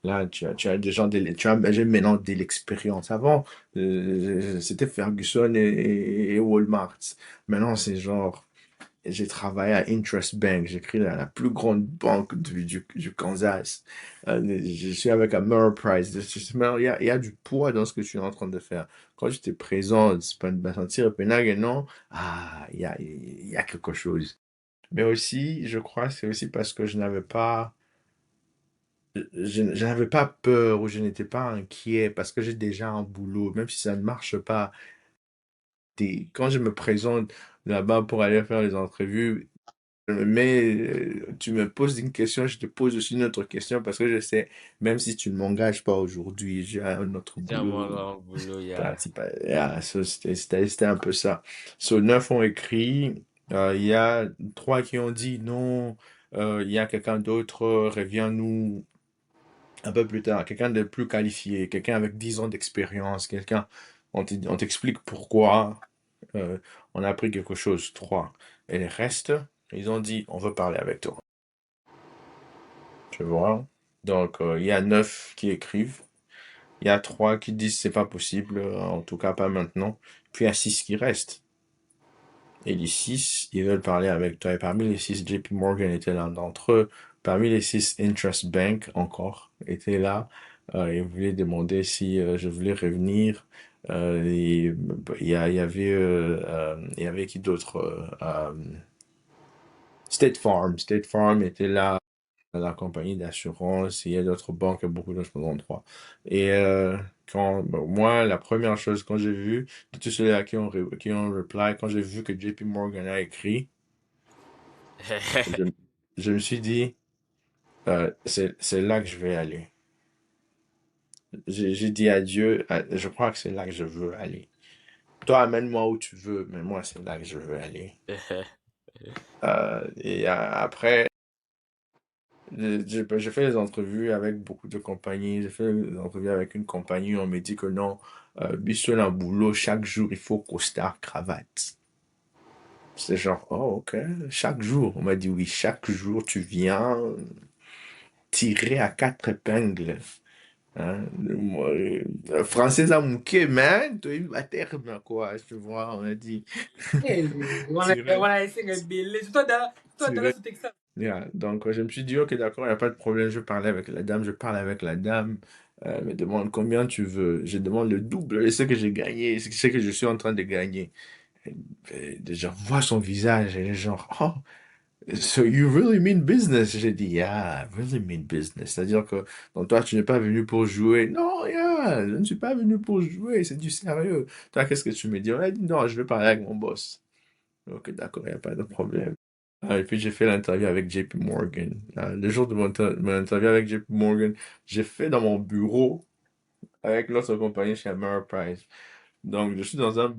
Là, tu as des gens, j'ai maintenant de l'expérience. Avant, c'était Ferguson et Walmart. Maintenant, c'est genre, j'ai travaillé à Interest Bank. J'ai créé la plus grande banque du Kansas. Je suis avec Ameriprise. Il y a du poids dans ce que je suis en train de faire. Quand j'étais présent, c'est pas de sentir penag, non. Ah, il y a quelque chose. Mais aussi, je crois, c'est aussi parce que je n'avais pas peur ou je n'étais pas inquiet parce que j'ai déjà un boulot. Même si ça ne marche pas, quand je me présente là-bas pour aller faire les entrevues, mais tu me poses une question, je te pose aussi une autre question parce que je sais, même si tu ne m'engages pas aujourd'hui, j'ai un autre C'est un boulot grand boulot, principal. Yeah, so c'était un peu ça. So, 9 ont écrit, il y a 3 qui ont dit non, il y a quelqu'un d'autre, reviens-nous un peu plus tard, quelqu'un de plus qualifié, quelqu'un avec 10 ans d'expérience, on t'explique pourquoi euh, on a appris quelque chose, 3. Et les restes, ils ont dit, on veut parler avec toi. Tu vois? Donc, il y a 9 qui écrivent. Il y a 3 qui disent c'est pas possible, en tout cas pas maintenant. Puis il y a 6 qui restent. Et les 6, ils veulent parler avec toi. Et parmi les 6, JP Morgan était l'un d'entre eux. Parmi les 6, Interest Bank encore était là. Ils voulaient demander si je voulais revenir. Il y avait qui d'autre? State Farm. State Farm était là, la compagnie d'assurance. Il y a d'autres banques, beaucoup d'autres endroits. Et moi, la première chose, quand j'ai vu, de tous ceux-là qui ont reply, quand j'ai vu que JP Morgan a écrit, je, je me suis dit, c'est là que je vais aller. J'ai dit à Dieu, je crois que c'est là que je veux aller. Toi, amène-moi où tu veux, mais moi, c'est là que je veux aller. Après, j'ai fait des entrevues avec beaucoup de compagnies. J'ai fait des entrevues avec une compagnie. On m'a dit que non, Bissol un boulot, chaque jour, il faut costard, cravate. C'est genre, oh, ok, chaque jour. On m'a dit oui, chaque jour, tu viens tirer à 4 épingles. Hein? Moi, français à mouquet, man, tu as eu à terme, quoi, tu vois, on a dit. Tirer, Voilà, c'est un belé. Toi, tirer. Dallas au Texas. Yeah. Donc, je me suis dit, ok, d'accord, il n'y a pas de problème. Je parlais avec la dame, je parle avec la dame. Elle me demande combien tu veux. Je demande le double de ce que j'ai gagné, ce que je suis en train de gagner. Je vois son visage, elle est genre, oh, so you really mean business? J'ai dit, yeah, I really mean business. C'est-à-dire que, donc toi, tu n'es pas venu pour jouer. Non, yeah, je ne suis pas venu pour jouer, c'est du sérieux. Toi, qu'est-ce que tu me dis? On a dit, non, je vais parler avec mon boss. Ok, d'accord, il n'y a pas de problème. Et puis j'ai fait l'interview avec JP Morgan. Le jour de mon interview avec JP Morgan, j'ai fait dans mon bureau avec l'autre compagnie chez Ameriprise. Donc je suis dans un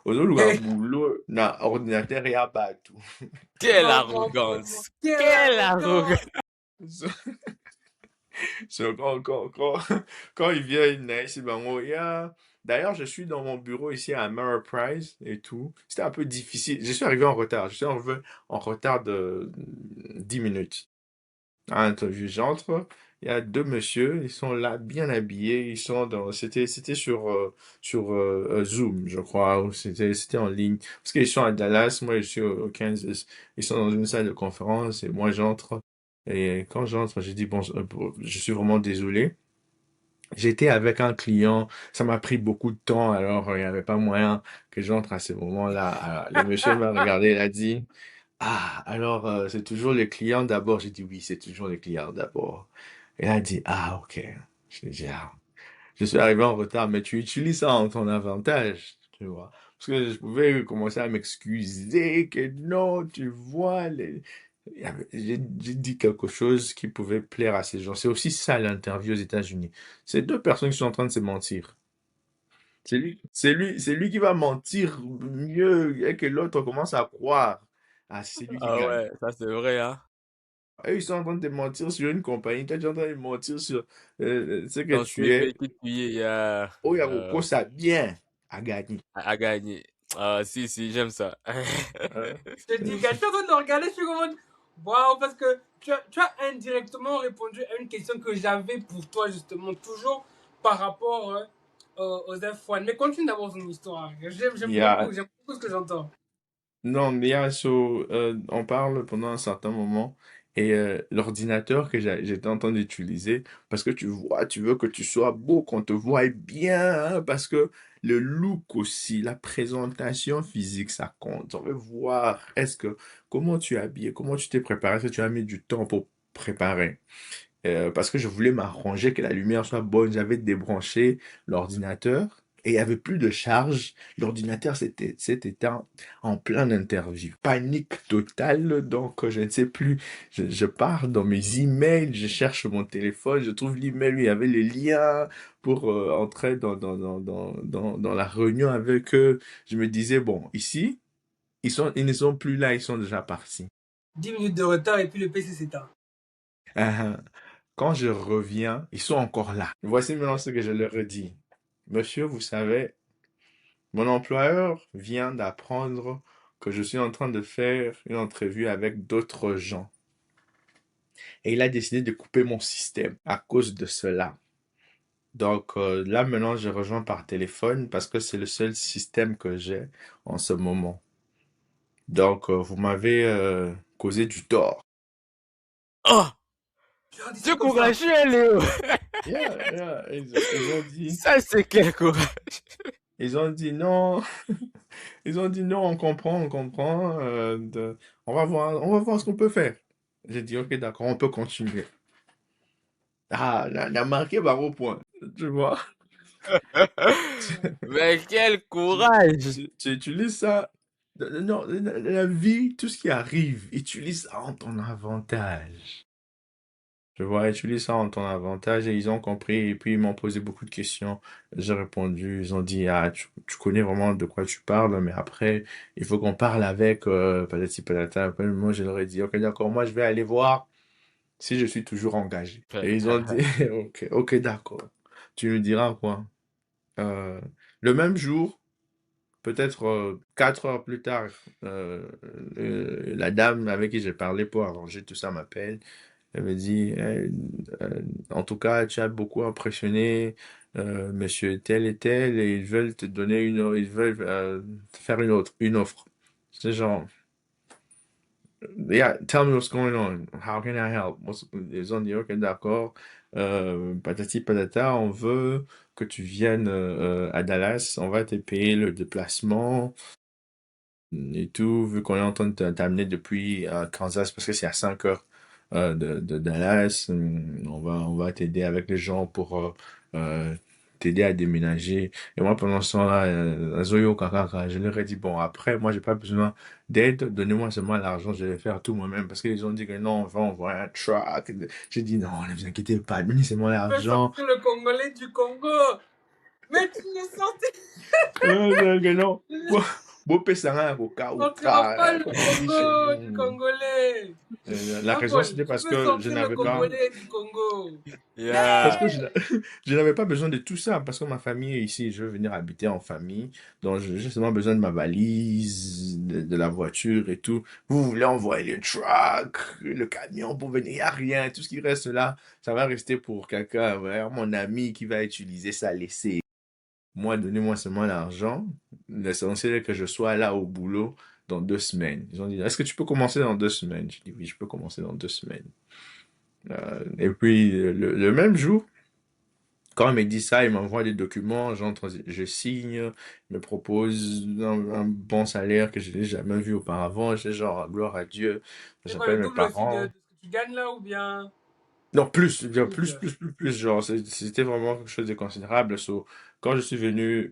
au lieu un boulot, dans ordinateur et à tout. Quelle Non, non, non, non. arrogance! Quelle Quelle arrogance! arrogance! Quand ils viennent ici, ben, d'ailleurs, je suis dans mon bureau ici à Ameriprise et tout. C'était un peu difficile. Je suis arrivé en retard. Je suis arrivé en retard de 10 minutes à l'interview. J'entre, il y a 2 messieurs, ils sont là, bien habillés. C'était sur Zoom, je crois, ou c'était en ligne. Parce qu'ils sont à Dallas, moi je suis au Kansas. Ils sont dans une salle de conférence et moi j'entre. Et quand j'entre, j'ai dit, bon, je suis vraiment désolé. J'étais avec un client, ça m'a pris beaucoup de temps, alors il n'y avait pas moyen que j'entre à ce moment-là. Alors, le monsieur m'a regardé, il a dit, ah, alors c'est toujours les clients d'abord. J'ai dit oui, c'est toujours les clients d'abord. Il a dit, ah, ok. Je dit, ah, je suis arrivé en retard, mais tu utilises ça en ton avantage, tu vois. Parce que je pouvais commencer à m'excuser que non, tu vois, j'ai dit quelque chose qui pouvait plaire à ces gens. C'est aussi ça l'interview aux États-Unis. C'est deux personnes qui sont en train de se mentir. C'est lui qui va mentir mieux et que l'autre commence à croire. Ah, c'est lui qui Ah gagne. ouais, ça c'est vrai, hein. Eux, ils sont en train de te mentir sur une compagnie. Toi, tu es en train de mentir sur ce que Ton tu es. CV qui tu y a Oh, Yagoko, ça bien à gagner. à gagner. Ah, si, si, j'aime ça. Hein? Je te dis, gars, je suis en train de regarder, je suis en mode, waouh, parce que tu as indirectement répondu à une question que j'avais pour toi, justement, toujours par rapport aux F1. Mais continue d'avoir ton histoire. Il y a, J'aime beaucoup ce que j'entends. Non, mais on parle pendant un certain moment et l'ordinateur que j'étais en train d'utiliser, parce que tu vois, tu veux que tu sois beau, qu'on te voie bien, hein, parce que le look aussi, la présentation physique, ça compte. On veut voir, comment tu es habillé, comment tu t'es préparé, est-ce que tu as mis du temps pour préparer. Parce que je voulais m'arranger, que la lumière soit bonne. J'avais débranché l'ordinateur et il n'y avait plus de charge. L'ordinateur s'était éteint en plein interview. Panique totale, donc je ne sais plus. Je pars dans mes emails, je cherche mon téléphone, je trouve l'email où il y avait les liens pour entrer dans la réunion avec eux. Je me disais, bon, ici, ils ne sont plus là, ils sont déjà partis. 10 minutes de retard et puis le PC s'éteint. Quand je reviens, ils sont encore là. Voici maintenant ce que je leur ai dit. Monsieur, vous savez, mon employeur vient d'apprendre que je suis en train de faire une entrevue avec d'autres gens. Et il a décidé de couper mon système à cause de cela. Donc là maintenant, je rejoins par téléphone parce que c'est le seul système que j'ai en ce moment. Donc vous m'avez causé du tort. Oh, Tu as dit ça tu comme ça. courageux, Léo. Yeah, yeah. Ils ont dit, Ça, c'est quel courage. ils ont dit non. Ils ont dit non, on comprend, on va voir ce qu'on peut faire. J'ai dit ok, d'accord, on peut continuer. Ah, la marqué par au point, tu vois. Mais quel courage. Tu utilises ça, non, la vie, tout ce qui arrive, utilise ça en ton avantage. Tu vois, utilise ça en ton avantage et ils ont compris et puis ils m'ont posé beaucoup de questions. J'ai répondu, ils ont dit, ah, tu connais vraiment de quoi tu parles, mais après, il faut qu'on parle avec patati patata. Après, moi, je leur ai dit, ok, d'accord, moi, je vais aller voir si je suis toujours engagé. Et ils ont dit, ok, ok, d'accord. Tu me diras quoi? Euh, le même jour, peut-être 4 heures plus tard, la dame avec qui j'ai parlé pour arranger tout ça m'appelle. Elle me dit, en tout cas, tu as beaucoup impressionné monsieur tel et tel et ils veulent te donner ils veulent te faire une offre. C'est genre, yeah, tell me what's going on. How can I help? Ils ont dit, ok, d'accord. Patati patata, on veut que tu viennes à Dallas. On va te payer le déplacement et tout, vu qu'on est en train de t'amener depuis Kansas, parce que c'est à 5 heures de Dallas. On va t'aider avec les gens pour euh, t'aider à déménager. Et moi, pendant ce temps-là, Zoyo Kakaka, je leur ai dit, bon, après, moi, j'ai pas besoin d'aide, donnez-moi seulement l'argent, je vais faire tout moi-même. Parce qu'ils ont dit que non, on va envoyer un truck. J'ai dit, non, ne vous inquiétez pas, donnez-moi Fais l'argent. sortir le Congolais du Congo. Mais tu ne Que non. Bon, bon, pesanga, koka, sortiras pas oka, le comme on dit chez Congo du nous. Congolais. La raison, Apple, c'était tu parce peux que je sortir le n'avais pas, Congolais du Congo. parce Yeah. que je n'avais pas besoin de tout ça, parce que ma famille est ici, je veux venir habiter en famille, donc j'ai seulement besoin de ma valise, de la voiture et tout. Vous voulez envoyer le truck, le camion pour venir, il n'y a rien, tout ce qui reste là, ça va rester pour quelqu'un, ouais, mon ami qui va utiliser ça, laisser. Moi, donnez-moi seulement l'argent, l'essentiel est que je sois là au boulot dans 2 semaines. Ils ont dit, est-ce que tu peux commencer dans 2 semaines? J'ai dit, oui, je peux commencer dans 2 semaines. Et puis, le même jour, Quand il me dit ça, il m'envoie des documents, je signe, il me propose un bon salaire que je n'ai jamais vu auparavant. J'ai genre, gloire à Dieu, C'est quoi le j'appelle mes double aussi de parents. ce que tu gagnes là ou bien Non, plus, bien plus plus, genre, c'était vraiment quelque chose de considérable. So, quand je suis venu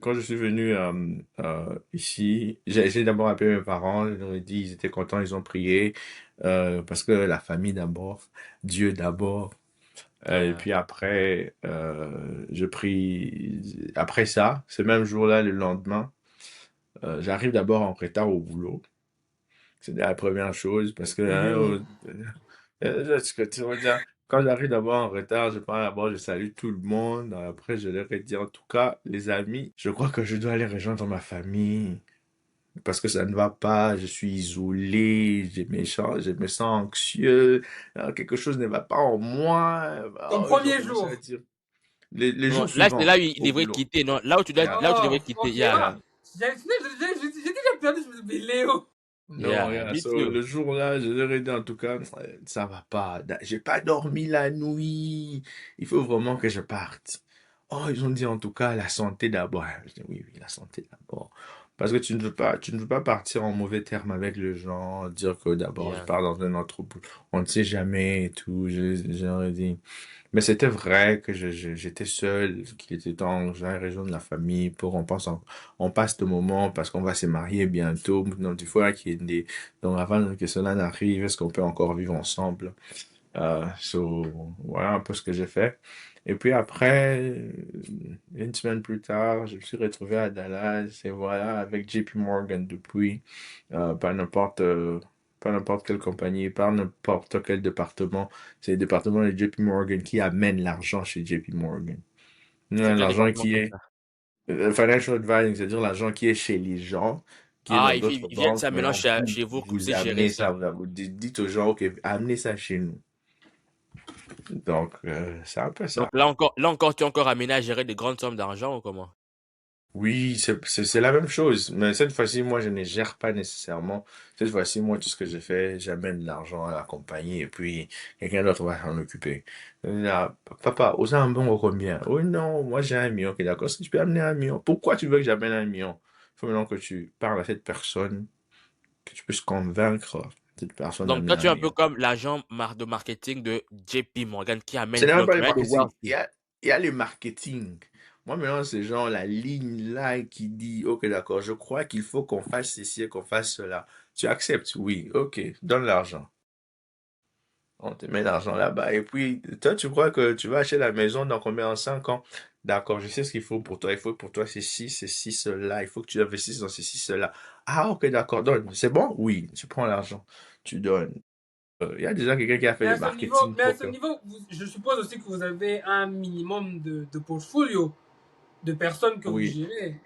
ici, j'ai d'abord appelé mes parents, je leur ai dit, ils étaient contents, ils ont prié, parce que la famille d'abord, Dieu d'abord. Et Yeah. puis après, je prie. Après ça, ce même jour-là, le lendemain, j'arrive d'abord en retard au boulot. C'était la première chose parce que hein, Léo. ce que tu vas dire, quand j'arrive d'abord en retard, je pars d'abord, je salue tout le monde. Après, je leur ai dit, en tout cas, les amis, je crois que je dois aller rejoindre ma famille parce que ça ne va pas, je suis isolé, je me sens anxieux, quelque chose ne va pas en moi. Ton Alors, ils ont premier commencé à jour. dire. Les Non, jours là, c'est suivants, là où il au devrait boulot. quitter. Non, là où Yeah, là où tu devrais Oh, quitter. ok. Yeah. Ah, j'ai déjà perdu. Je me suis dit, mais Léo. non, Yeah. yeah. Me So, too. le jour-là, je leur ai dit en tout cas, ça va pas. J'ai pas dormi la nuit. Il faut vraiment que je parte. Oh, ils ont dit en tout cas la santé d'abord. Je dis oui, oui, la santé d'abord. Parce que tu ne veux pas partir en mauvais termes avec les gens, dire que d'abord je Yeah. pars dans un autre boulot. On ne sait jamais et tout. Je leur ai dit. Mais c'était vrai que j'étais seul, qu'il était temps que j'aille rejoindre la famille pour on passe ce moment parce qu'on va se marier bientôt. Donc, il faut qu'il y ait donc avant que cela n'arrive, est-ce qu'on peut encore vivre ensemble? Voilà un peu ce que j'ai fait. Et puis après, une semaine plus tard, je me suis retrouvé à Dallas et voilà, avec JP Morgan depuis, pas pas n'importe quelle compagnie, pas n'importe quel département. C'est le département de JP Morgan qui amène l'argent chez JP Morgan. C'est quel L'argent département qui comme est ça? financial advising, c'est-à-dire l'argent qui est chez les gens, qui est Ah, dans d'autres ils viennent banques, ça mais maintenant vous, chez vous, comme vous c'est géré amenez ça, ça. vous dites aux gens, OK, amenez ça chez nous. Donc, c'est un peu Donc ça. là encore, tu es encore amené à gérer des grandes sommes d'argent ou comment? Oui, c'est la même chose, mais cette fois-ci, moi, je ne gère pas nécessairement. Cette fois-ci, moi, tout ce que je fais, j'amène de l'argent à la compagnie et puis quelqu'un d'autre va s'en occuper. Là, papa, aux un bon combien? Oh non, moi j'ai 1 million. Ok, d'accord, est-ce que tu peux amener 1 million? Pourquoi tu veux que j'amène 1 million? Il faut maintenant que tu parles à cette personne, que tu puisses convaincre cette personne Donc d'amener toi, tu un es un peu million. comme l'agent de marketing de JP Morgan qui Ce amène. n'est même Donc pas tu le vas devoir. marketing. Il y a le marketing. Moi, maintenant, c'est genre la ligne là qui dit, OK, d'accord, je crois qu'il faut qu'on fasse ceci et qu'on fasse cela. Tu acceptes? Oui, OK, donne l'argent. On te met l'argent là-bas. Et puis, toi, tu crois que tu vas acheter la maison dans combien? En 5 ans? D'accord, je sais ce qu'il faut pour toi. Il faut pour toi ceci, cela. Il faut que tu investisses dans ceci, cela. Ah, OK, d'accord, donne. C'est bon? Oui, tu prends l'argent. Tu donnes. Il y a déjà quelqu'un qui a fait le marketing Mais à pour ce que. niveau, je suppose aussi que vous avez un minimum de portfolio de personnes que vous Oui. gérez.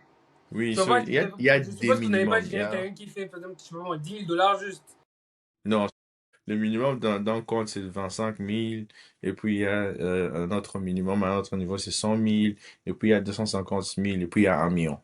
Oui, Tu vois, il y a je des suppose que vous n'avez pas minimums. géré quelqu'un qui fait, par exemple, je sais pas moi, 10 000 dollars juste. Non, le minimum dans le compte, c'est 25 000. Et puis, il y a un autre minimum, à un autre niveau, c'est 100 000. Et puis, il y a 250 000. Et puis, il y a 1 million.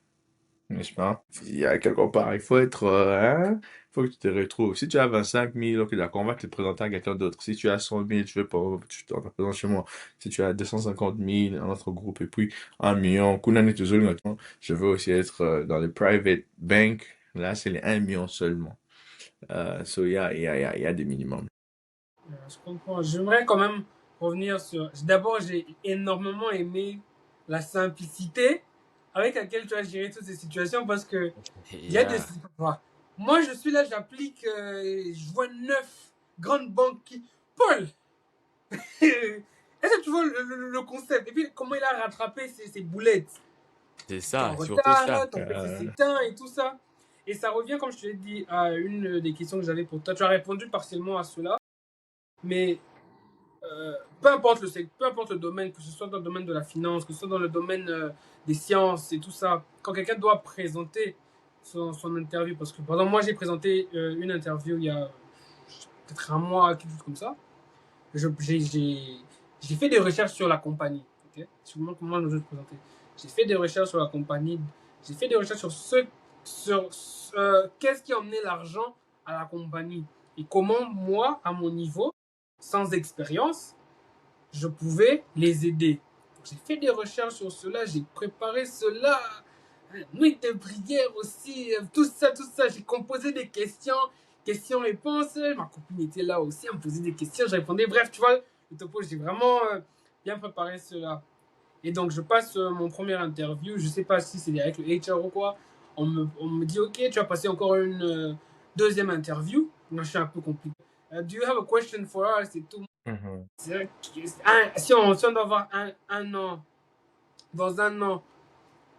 N'est-ce pas? Il y a quelque part, il faut être, hein? Il faut que tu te retrouves. Si tu as 25 000, ok, d'accord, on va te le présenter à quelqu'un d'autre. Si tu as 100 000, tu veux pas, tu te présentes chez moi. Si tu as 250 000, un autre groupe, et puis 1 million, Kunani Tuzuli, maintenant, je veux aussi être dans les private bank. Là, c'est les 1 million seulement. So, il y a des minimums. Je comprends. J'aimerais quand même revenir sur. D'abord, j'ai énormément aimé la simplicité avec laquelle tu as géré toutes ces situations parce que il y a des. Yeah. Enfin, moi, je suis là, j'applique, je vois 9 grandes banques qui. Paul, est-ce que tu vois le concept? Et puis, comment il a rattrapé ses boulettes? C'est T'étais en ça, surtout ça. retard, ton PC Euh, s'éteint et tout ça. Et ça revient, comme je te l'ai dit, à une des questions que j'avais pour toi. Tu as répondu partiellement à cela, mais peu importe le domaine, que ce soit dans le domaine de la finance, que ce soit dans le domaine des sciences et tout ça, quand quelqu'un doit présenter son interview, parce que par exemple, moi j'ai présenté une interview il y a peut-être un mois, quelque chose comme ça, j'ai fait des recherches sur la compagnie. Okay, sur comment je vais présenter. J'ai fait des recherches sur la compagnie, j'ai fait des recherches sur qu'est-ce qui a emmené l'argent à la compagnie et comment moi, à mon niveau, sans expérience, je pouvais les aider. j'ai fait des recherches sur cela, j'ai préparé cela, nuit de prière aussi, tout ça, j'ai composé des questions-réponses, ma copine était là aussi, elle me posait des questions, je répondais, bref, tu vois, le topo, j'ai vraiment bien préparé cela. Et donc, je passe mon premier interview. Je sais pas si c'est avec le HR ou quoi. On me dit, OK, tu vas passer encore une deuxième interview. Moi, je suis un peu compliqué. Do you have a question for us? Et tout. Mhm. Si on doit avoir un an, dans un an,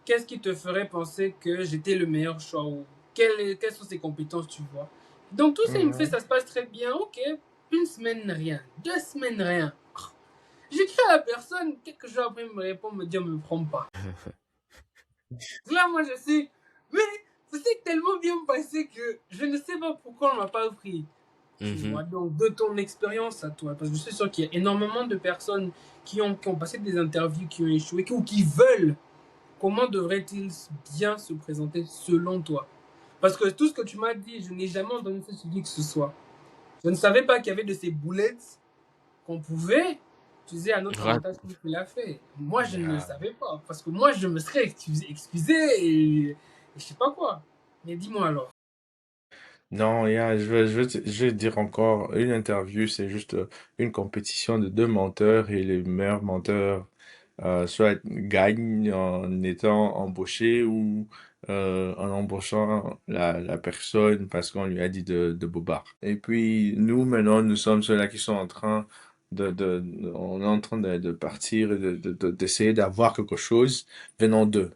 qu'est-ce qui te ferait penser que j'étais le meilleur choix ou quelles sont ses compétences, tu vois? Donc, tout ça, il me fait, Mhm. ça se passe très bien. OK, une semaine, rien. 2 semaines, rien. J'écris à la personne, quelques jours après, il me répond, me dit, on me prend pas. Là, moi, je sais, mais ça s'est tellement bien passé que je ne sais pas pourquoi on m'a pas pris. Tu vois, donc de ton expérience à toi, parce que je suis sûr qu'il y a énormément de personnes qui ont passé des interviews, qui ont échoué, ou qui veulent. Comment devraient-ils bien se présenter selon toi? Parce que tout ce que tu m'as dit, je n'ai jamais entendu ce que ce soit. Je ne savais pas qu'il y avait de ces boulettes qu'on pouvait utiliser à notre Grâce. avantage comme tu l'as fait. Moi, je ne le Yeah. savais pas. Parce que moi, je me serais excusé et je sais pas quoi. Mais dis-moi alors. Non, je vais te dire encore, une interview, c'est juste une compétition de deux menteurs et les meilleurs menteurs soit gagnent en étant embauchés ou en embauchant la personne parce qu'on lui a dit de bobard. Et puis nous, maintenant, nous sommes ceux-là qui sont en train on est en train de partir et d'essayer d'avoir quelque chose venant d'eux.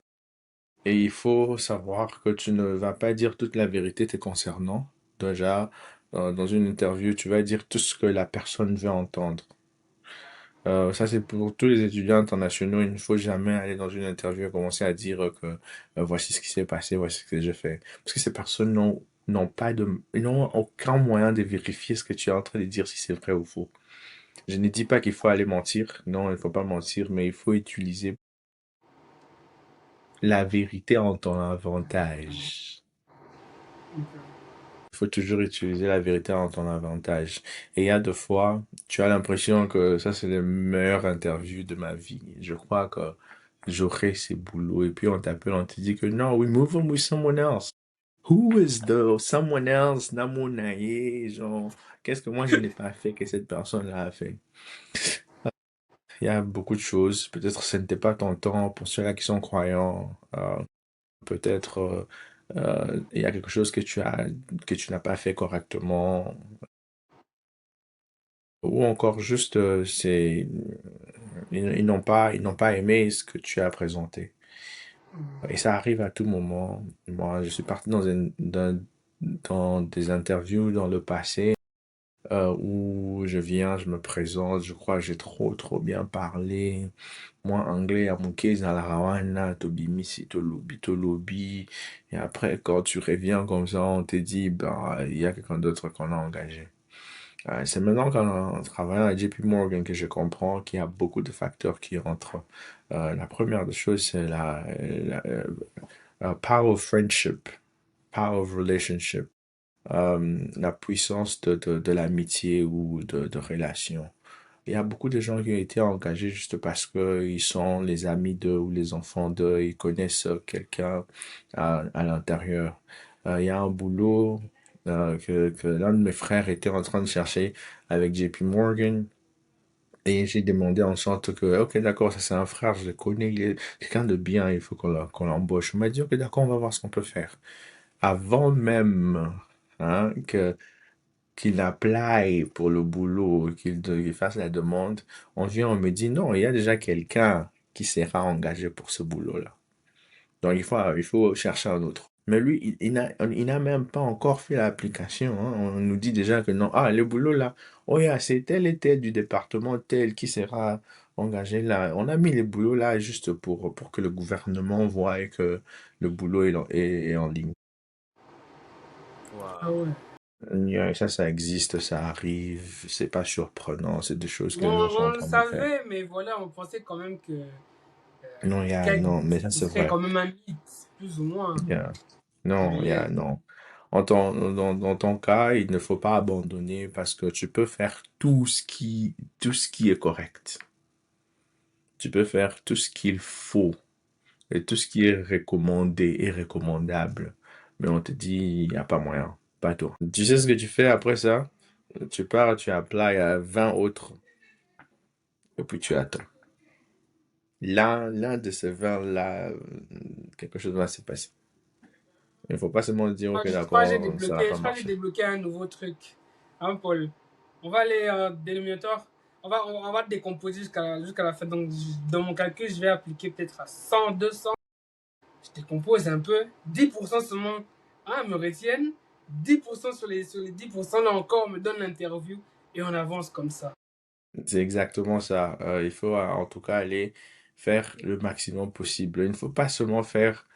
Et il faut savoir que tu ne vas pas dire toute la vérité te concernant. Déjà, dans une interview, tu vas dire tout ce que la personne veut entendre. Ça, c'est pour tous les étudiants internationaux. Il ne faut jamais aller dans une interview et commencer à dire que voici ce qui s'est passé, voici ce que j'ai fait. Parce que ces personnes ils n'ont aucun moyen de vérifier ce que tu es en train de dire, si c'est vrai ou faux. Je ne dis pas qu'il faut aller mentir. Non, il ne faut pas mentir, mais il faut utiliser la vérité en ton avantage. Il faut toujours utiliser la vérité en ton avantage. Et il y a deux fois, tu as l'impression que ça, c'est le meilleur interview de ma vie. Je crois que j'aurai ces boulots. Et puis on t'appelle, on te dit que non, we move on with someone else. Who is the someone else? Namunaye, genre, qu'est-ce que moi je n'ai pas fait que cette personne-là a fait? Il y a beaucoup de choses. Peut-être ce n'était pas ton temps pour ceux-là qui sont croyants. Peut-être il y a quelque chose que tu n'as pas fait correctement. Ou encore juste, ils n'ont pas aimé ce que tu as présenté. Et ça arrive à tout moment. Moi, je suis parti dans des interviews dans le passé où je viens, je me présente, je crois que j'ai trop bien parlé. Moi, anglais, à mon case, à la Rawana, Tobimisi, Tolobi. Et après, quand tu reviens comme ça, on te dit, bah, il y a quelqu'un d'autre qu'on a engagé. C'est maintenant qu'en travaillant à JP Morgan que je comprends qu'il y a beaucoup de facteurs qui rentrent. La première des choses, c'est la power of friendship, power of relationship, la puissance de l'amitié ou de relation. Il y a beaucoup de gens qui ont été engagés juste parce qu'ils sont les amis d'eux ou les enfants d'eux, ils connaissent quelqu'un à l'intérieur. Il y a un boulot que l'un de mes frères était en train de chercher avec JP Morgan. Et j'ai demandé en sorte que, ok, d'accord, ça c'est un frère, je le connais, il est quelqu'un de bien, il faut qu'on l'embauche. On m'a dit, ok, d'accord, on va voir ce qu'on peut faire. Avant même qu'il apply pour le boulot, qu'il fasse la demande, on me dit, non, il y a déjà quelqu'un qui sera engagé pour ce boulot-là. Donc il faut chercher un autre. Mais lui, il n'a même pas encore fait l'application, hein. On nous dit déjà que non. Ah, le boulot là, oh yeah, c'est tel et tel du département tel qui sera engagé là. On a mis les boulots là juste pour que le gouvernement voie que le boulot est en ligne. Ah ouais. Yeah, ça existe, ça arrive, c'est pas surprenant, c'est des choses que les gens sont On en le train de faire. savait, mais voilà, on pensait quand même que Non, non, mais ça ce c'est serait vrai. quand même un mythe, plus ou moins. Yeah. Mais Non, non. Dans ton cas, il ne faut pas abandonner parce que tu peux faire tout ce qui est correct. tu peux faire tout ce qu'il faut et tout ce qui est recommandé et recommandable. Mais on te dit, il n'y a pas moyen, pas toi. Tu sais ce que tu fais après ça? Tu pars, tu applies à 20 autres et puis tu attends. L'un de ces 20-là, quelque chose va se passer. Il ne faut pas seulement dire, ok, Je crois que d'accord, ça n'a pas je crois que j'ai marché. débloqué un nouveau truc. Hein, Paul? On va aller dénominateur. On va décomposer jusqu'à la fin. Donc, dans mon calcul, je vais appliquer peut-être à 100, 200. Je décompose un peu. 10% seulement me retiennent. 10% sur les 10%, là encore, on me donne l'interview. Et on avance comme ça. C'est exactement ça. Il faut en tout cas aller faire le maximum possible. Il ne faut pas seulement faire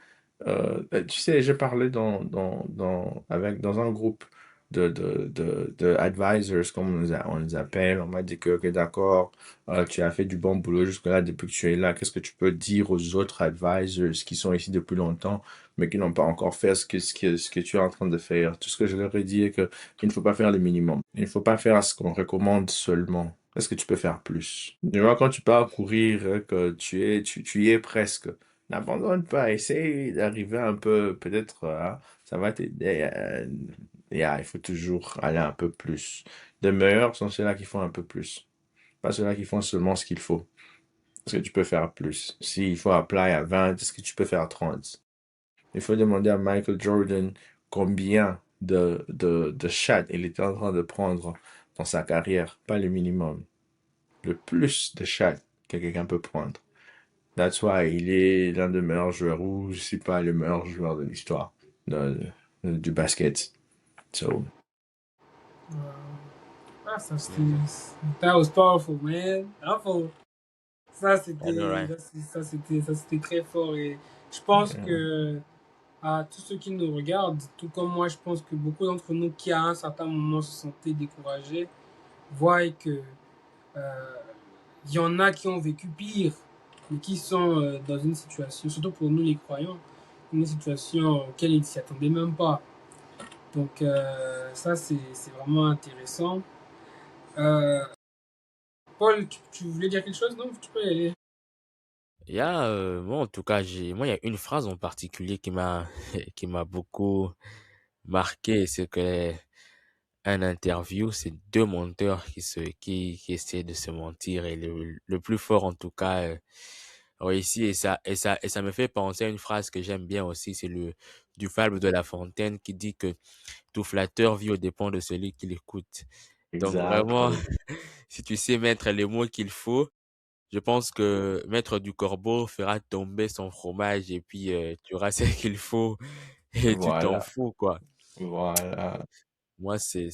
tu sais, j'ai parlé dans un groupe de advisors, comme on les appelle. On m'a dit que, ok, d'accord, tu as fait du bon boulot jusque-là depuis que tu es là. Qu'est-ce que tu peux dire aux autres advisors qui sont ici depuis longtemps, mais qui n'ont pas encore fait ce que tu es en train de faire? Tout ce que je leur ai dit est que il ne faut pas faire le minimum. Il ne faut pas faire ce qu'on recommande seulement. Est-ce que tu peux faire plus? Du moins, quand tu pars courir, que tu y es presque. N'abandonne pas, essaye d'arriver un peu, peut-être, ça va t'aider. Il faut toujours aller un peu plus. Les meilleurs sont ceux-là qui font un peu plus, pas ceux-là qui font seulement ce qu'il faut. Est-ce que tu peux faire plus? S'il faut apply à 20, est-ce que tu peux faire 30? Il faut demander à Michael Jordan combien de shots il était en train de prendre dans sa carrière, pas le minimum. Le plus de shots que quelqu'un peut prendre. That's why il est l'un des meilleurs joueurs, ou je sais pas le meilleur joueur de l'histoire du basket. So, Ah, that was powerful, man. Bravo. Ça, I know, right? ça, c'était très fort. Et je pense yeah. que à tous ceux qui nous regardent, tout comme moi, je pense que beaucoup d'entre nous qui à un certain moment se sentaient découragés, voient que il y en a qui ont vécu pire, mais qui sont dans une situation, surtout pour nous les croyants, une situation auquel ils ne s'y attendaient même pas. Donc ça, c'est vraiment intéressant. Euh, Paul, tu voulais dire quelque chose? Non, tu peux y aller. Moi, en tout cas, il y a une phrase en particulier qui m'a beaucoup marqué. C'est que un interview, c'est deux menteurs qui essaient de se mentir et le plus fort, en tout cas, réussit. Et ça me fait penser à une phrase que j'aime bien aussi. C'est du fable de La Fontaine qui dit que tout flatteur vit aux dépens de celui qui l'écoute. Donc vraiment, Exactly. si tu sais mettre les mots qu'il faut, je pense que Maître du Corbeau fera tomber son fromage et puis tu auras ce qu'il faut et tu t'en Voilà, fous, quoi. voilà. Moi, et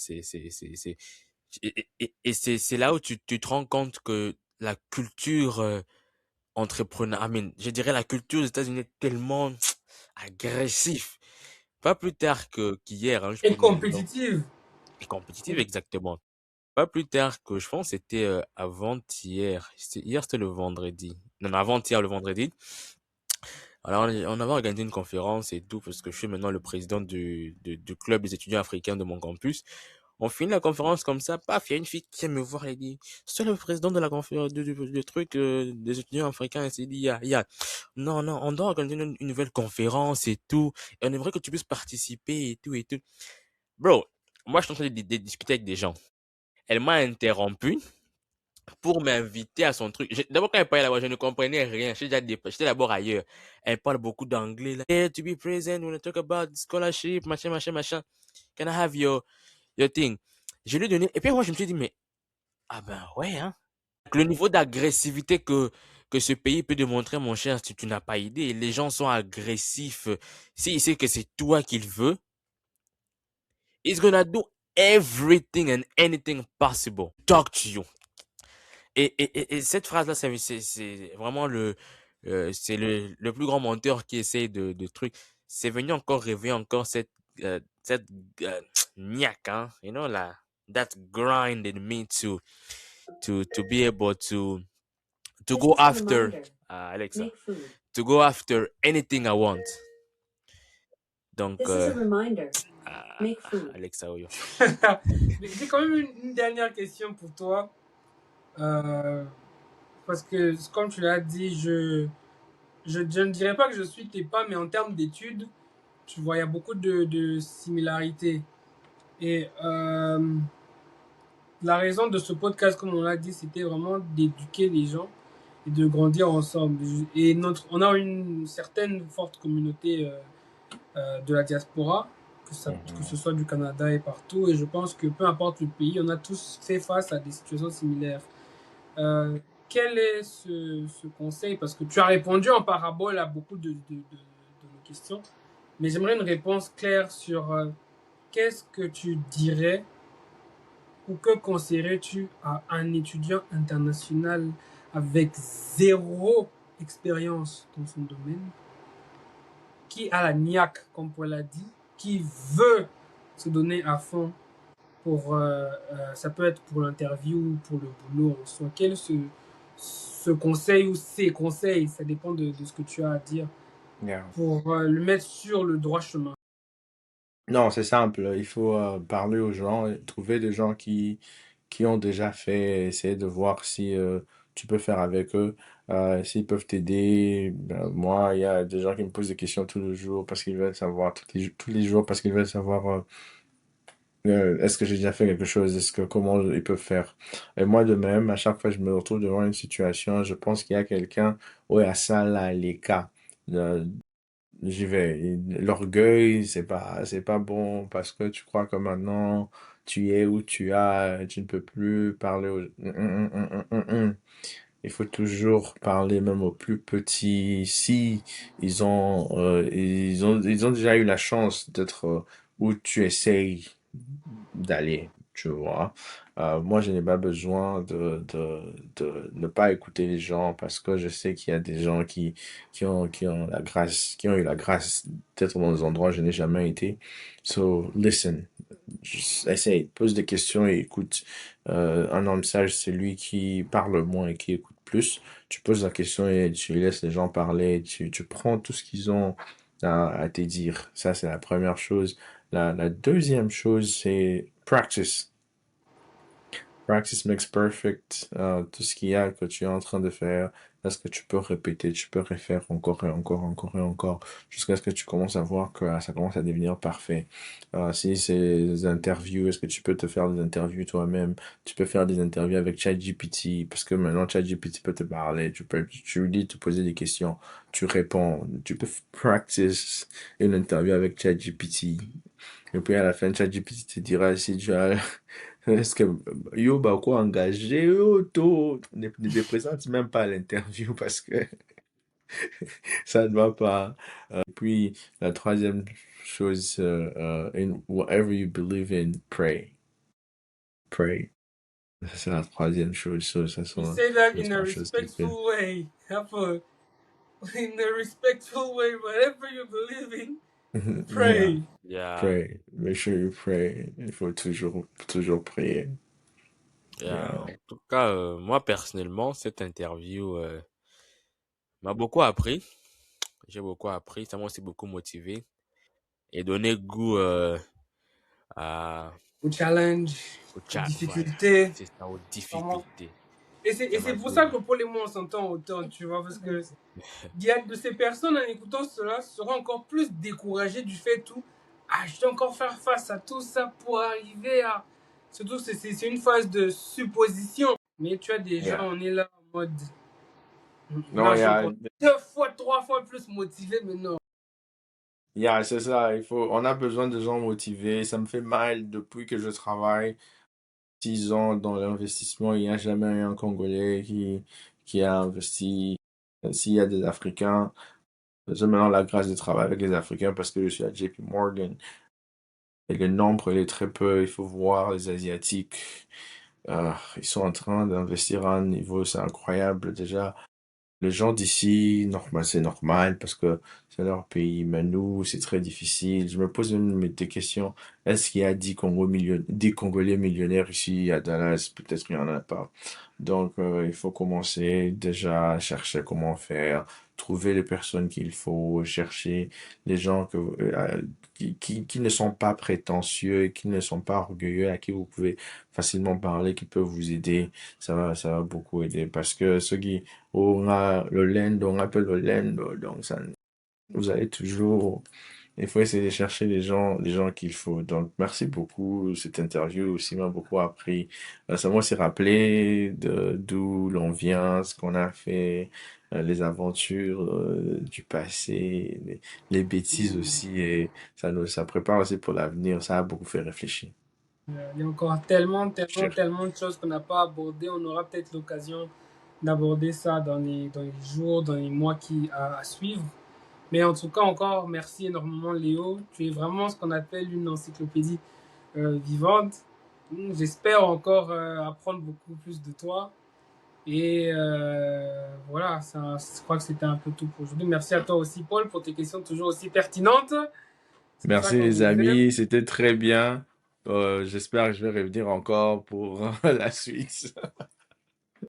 c'est là où tu te rends compte que la culture entrepreneur, je dirais la culture aux États-Unis est tellement agressif. Pas plus tard qu'hier, hein, je peux Et donner l'exemple. compétitive. Et compétitive, exactement. Pas plus tard que, je pense, c'était avant-hier. Hier, c'était le vendredi. Non, non, avant-hier, le vendredi. Alors, on avait organisé une conférence et tout, parce que je suis maintenant le président du club des étudiants africains de mon campus. On finit la conférence comme ça, paf, il y a une fille qui vient me voir et dit, c'est le président de la conférence, du truc, des étudiants africains. Elle s'est dit, non, non, on doit organiser une nouvelle conférence et tout, et on aimerait que tu puisses participer et tout et tout. Bro, moi, je suis en train de discuter avec des gens. Elle m'a interrompu pour m'inviter à son truc. D'abord, quand elle parlait là-bas, je ne comprenais rien. J'étais d'abord ailleurs. Elle parle beaucoup d'anglais, là. Here to be present when I talk about scholarship, machin, machin, machin. Can I have your thing? Je lui ai donné. Et puis moi, je me suis dit, mais, ah ben ouais, hein. Le niveau d'agressivité que ce pays peut démontrer, mon cher, si tu n'as pas idée. Les gens sont agressifs. S'il sait que c'est toi qu'il veut, he's gonna do everything and anything possible. Talk to you. Et cette phrase-là, c'est vraiment c'est le plus grand menteur qui essaie de trucs. C'est venu encore réveiller encore cette niaque, hein, you know, that grind in me to be able to go after, Alexa, to go after anything I want. Donc, Alexa, oui. J'ai quand même une dernière question pour toi. parce que, comme tu l'as dit, je ne dirais pas que je suis tes pas, mais en termes d'études, tu vois, il y a beaucoup de similarités. Et la raison de ce podcast, comme on l'a dit, c'était vraiment d'éduquer les gens et de grandir ensemble. Et on a une certaine forte communauté de la diaspora, que ce Mhm. soit du Canada et partout. Et je pense que peu importe le pays, on a tous fait face à des situations similaires. Euh, Quel est ce conseil? Parce que tu as répondu en parabole à beaucoup de nos questions, mais j'aimerais une réponse claire sur qu'est-ce que tu dirais ou que conseillerais-tu à un étudiant international avec zéro expérience dans son domaine, qui a la niaque, comme Paul l'a dit, qui veut se donner à fond pour, ça peut être pour l'interview ou pour le boulot en soi. Quel est ce conseil ou ces conseils, ça dépend de ce que tu as à dire, Yeah. pour le mettre sur le droit chemin? Non, c'est simple. Il faut parler aux gens, et trouver des gens qui ont déjà fait, essayer de voir si tu peux faire avec eux, s'ils peuvent t'aider. Ben, moi, il y a des gens qui me posent des questions tous les jours parce qu'ils veulent savoir, tous les jours parce qu'ils veulent savoir est-ce que j'ai déjà fait quelque chose, est-ce que comment ils peuvent faire. Et moi de même, à chaque fois que je me retrouve devant une situation, je pense qu'il y a quelqu'un, ouais, à ça là, les cas. J'y vais. Et l'orgueil, c'est pas bon parce que tu crois que maintenant tu es où tu ne peux plus parler aux... Il faut toujours parler même aux plus petits. Si ils ont déjà eu la chance d'être où tu essayes d'aller, tu vois. Moi, je n'ai pas besoin de ne pas écouter les gens parce que je sais qu'il y a des gens qui ont la grâce, qui ont eu la grâce d'être dans des endroits où je n'ai jamais été. So, listen. Essaye, pose des questions et écoute. Un homme sage, c'est lui qui parle moins et qui écoute plus. Tu poses la question et tu laisses les gens parler. Tu prends tout ce qu'ils ont à te dire. Ça, c'est la première chose. La deuxième chose, c'est practice. Practice makes perfect. Tout ce qu'il y a que tu es en train de faire, est-ce que tu peux répéter, tu peux refaire encore et encore, encore et encore, jusqu'à ce que tu commences à voir que ça commence à devenir parfait. Si c'est des interviews, est-ce que tu peux te faire des interviews toi-même? Tu peux faire des interviews avec ChatGPT, parce que maintenant ChatGPT peut te parler, tu lui dis de te poser des questions, tu réponds, tu peux practice une interview avec ChatGPT. Et puis à la fin, ChatGPT te dira si tu as est-ce que yo bah quoi engagé yo to ne te présente même pas à l'interview parce que ça ne va pas. Puis la troisième chose, in whatever you believe in, pray. Pray. Ça, c'est la troisième chose. Ça You sont say that les in a trois choses qui fait. respectful way. In a respectful way, whatever you believe in, Yeah, pray. Yeah, pray. Make sure you pray. Il faut toujours prier. yeah. Yeah. En tout cas, moi personnellement, cette interview m'a beaucoup appris. J'ai beaucoup appris, ça m'a aussi beaucoup motivé et donné goût à, Au challenge, au aux chat. Voilà, difficultés. c'est ça, aux Vraiment. difficultés. Et Ça c'est m'a pour ça donné. que Paul et moi on s'entend autant, tu vois, parce que il y a de ces personnes en écoutant cela seront encore plus découragées du fait où ah, je dois encore faire face à tout ça pour arriver à. Surtout, c'est une phase de supposition. Mais tu as des gens, Yeah. on est là en mode. Non, Là, je suis encore deux fois, trois fois plus motivé, mais non. yeah, c'est ça. On a besoin de gens motivés. Ça me fait mal depuis que je travaille 6 ans dans l'investissement. Il n'y a jamais un Congolais qui a investi. S'il y a des Africains, j'ai maintenant la grâce de travailler avec les Africains parce que je suis à JP Morgan. Et le nombre, il est très peu. Il faut voir les Asiatiques. Ils sont en train d'investir à un niveau, c'est incroyable déjà. Les gens d'ici, normal, c'est normal parce que c'est leur pays, mais nous, c'est très difficile. Je me pose même des questions. Est-ce qu'il y a 10 Congolais millionnaires ici à Dallas? Peut-être qu'il n'y en a pas. Donc, il faut commencer déjà à chercher comment faire, trouver les personnes qu'il faut, chercher les gens qui ne sont pas prétentieux, qui ne sont pas orgueilleux, à qui vous pouvez facilement parler, qui peuvent vous aider. Ça va beaucoup aider parce que ceux qui aura le lendo, on appelle le lendo, donc ça, vous allez toujours, il faut essayer de chercher les gens qu'il faut. Donc, merci beaucoup. Cette interview aussi m'a beaucoup appris. Ça m'a aussi rappelé d'où l'on vient, ce qu'on a fait, les aventures, du passé, les bêtises aussi. Et ça prépare aussi pour l'avenir. Ça a beaucoup fait réfléchir. Il y a encore tellement, tellement, Cher. tellement de choses qu'on n'a pas abordées. On aura peut-être l'occasion d'aborder ça dans les jours, dans les mois à suivre. Mais en tout cas, encore merci énormément, Léo. Tu es vraiment ce qu'on appelle une encyclopédie vivante. J'espère encore apprendre beaucoup plus de toi. Et voilà, ça, je crois que c'était un peu tout pour aujourd'hui. Merci à toi aussi, Paul, pour tes questions toujours aussi pertinentes. C'est ça Merci qu'on les vous aime. amis, c'était très bien. J'espère que je vais revenir encore pour la suite.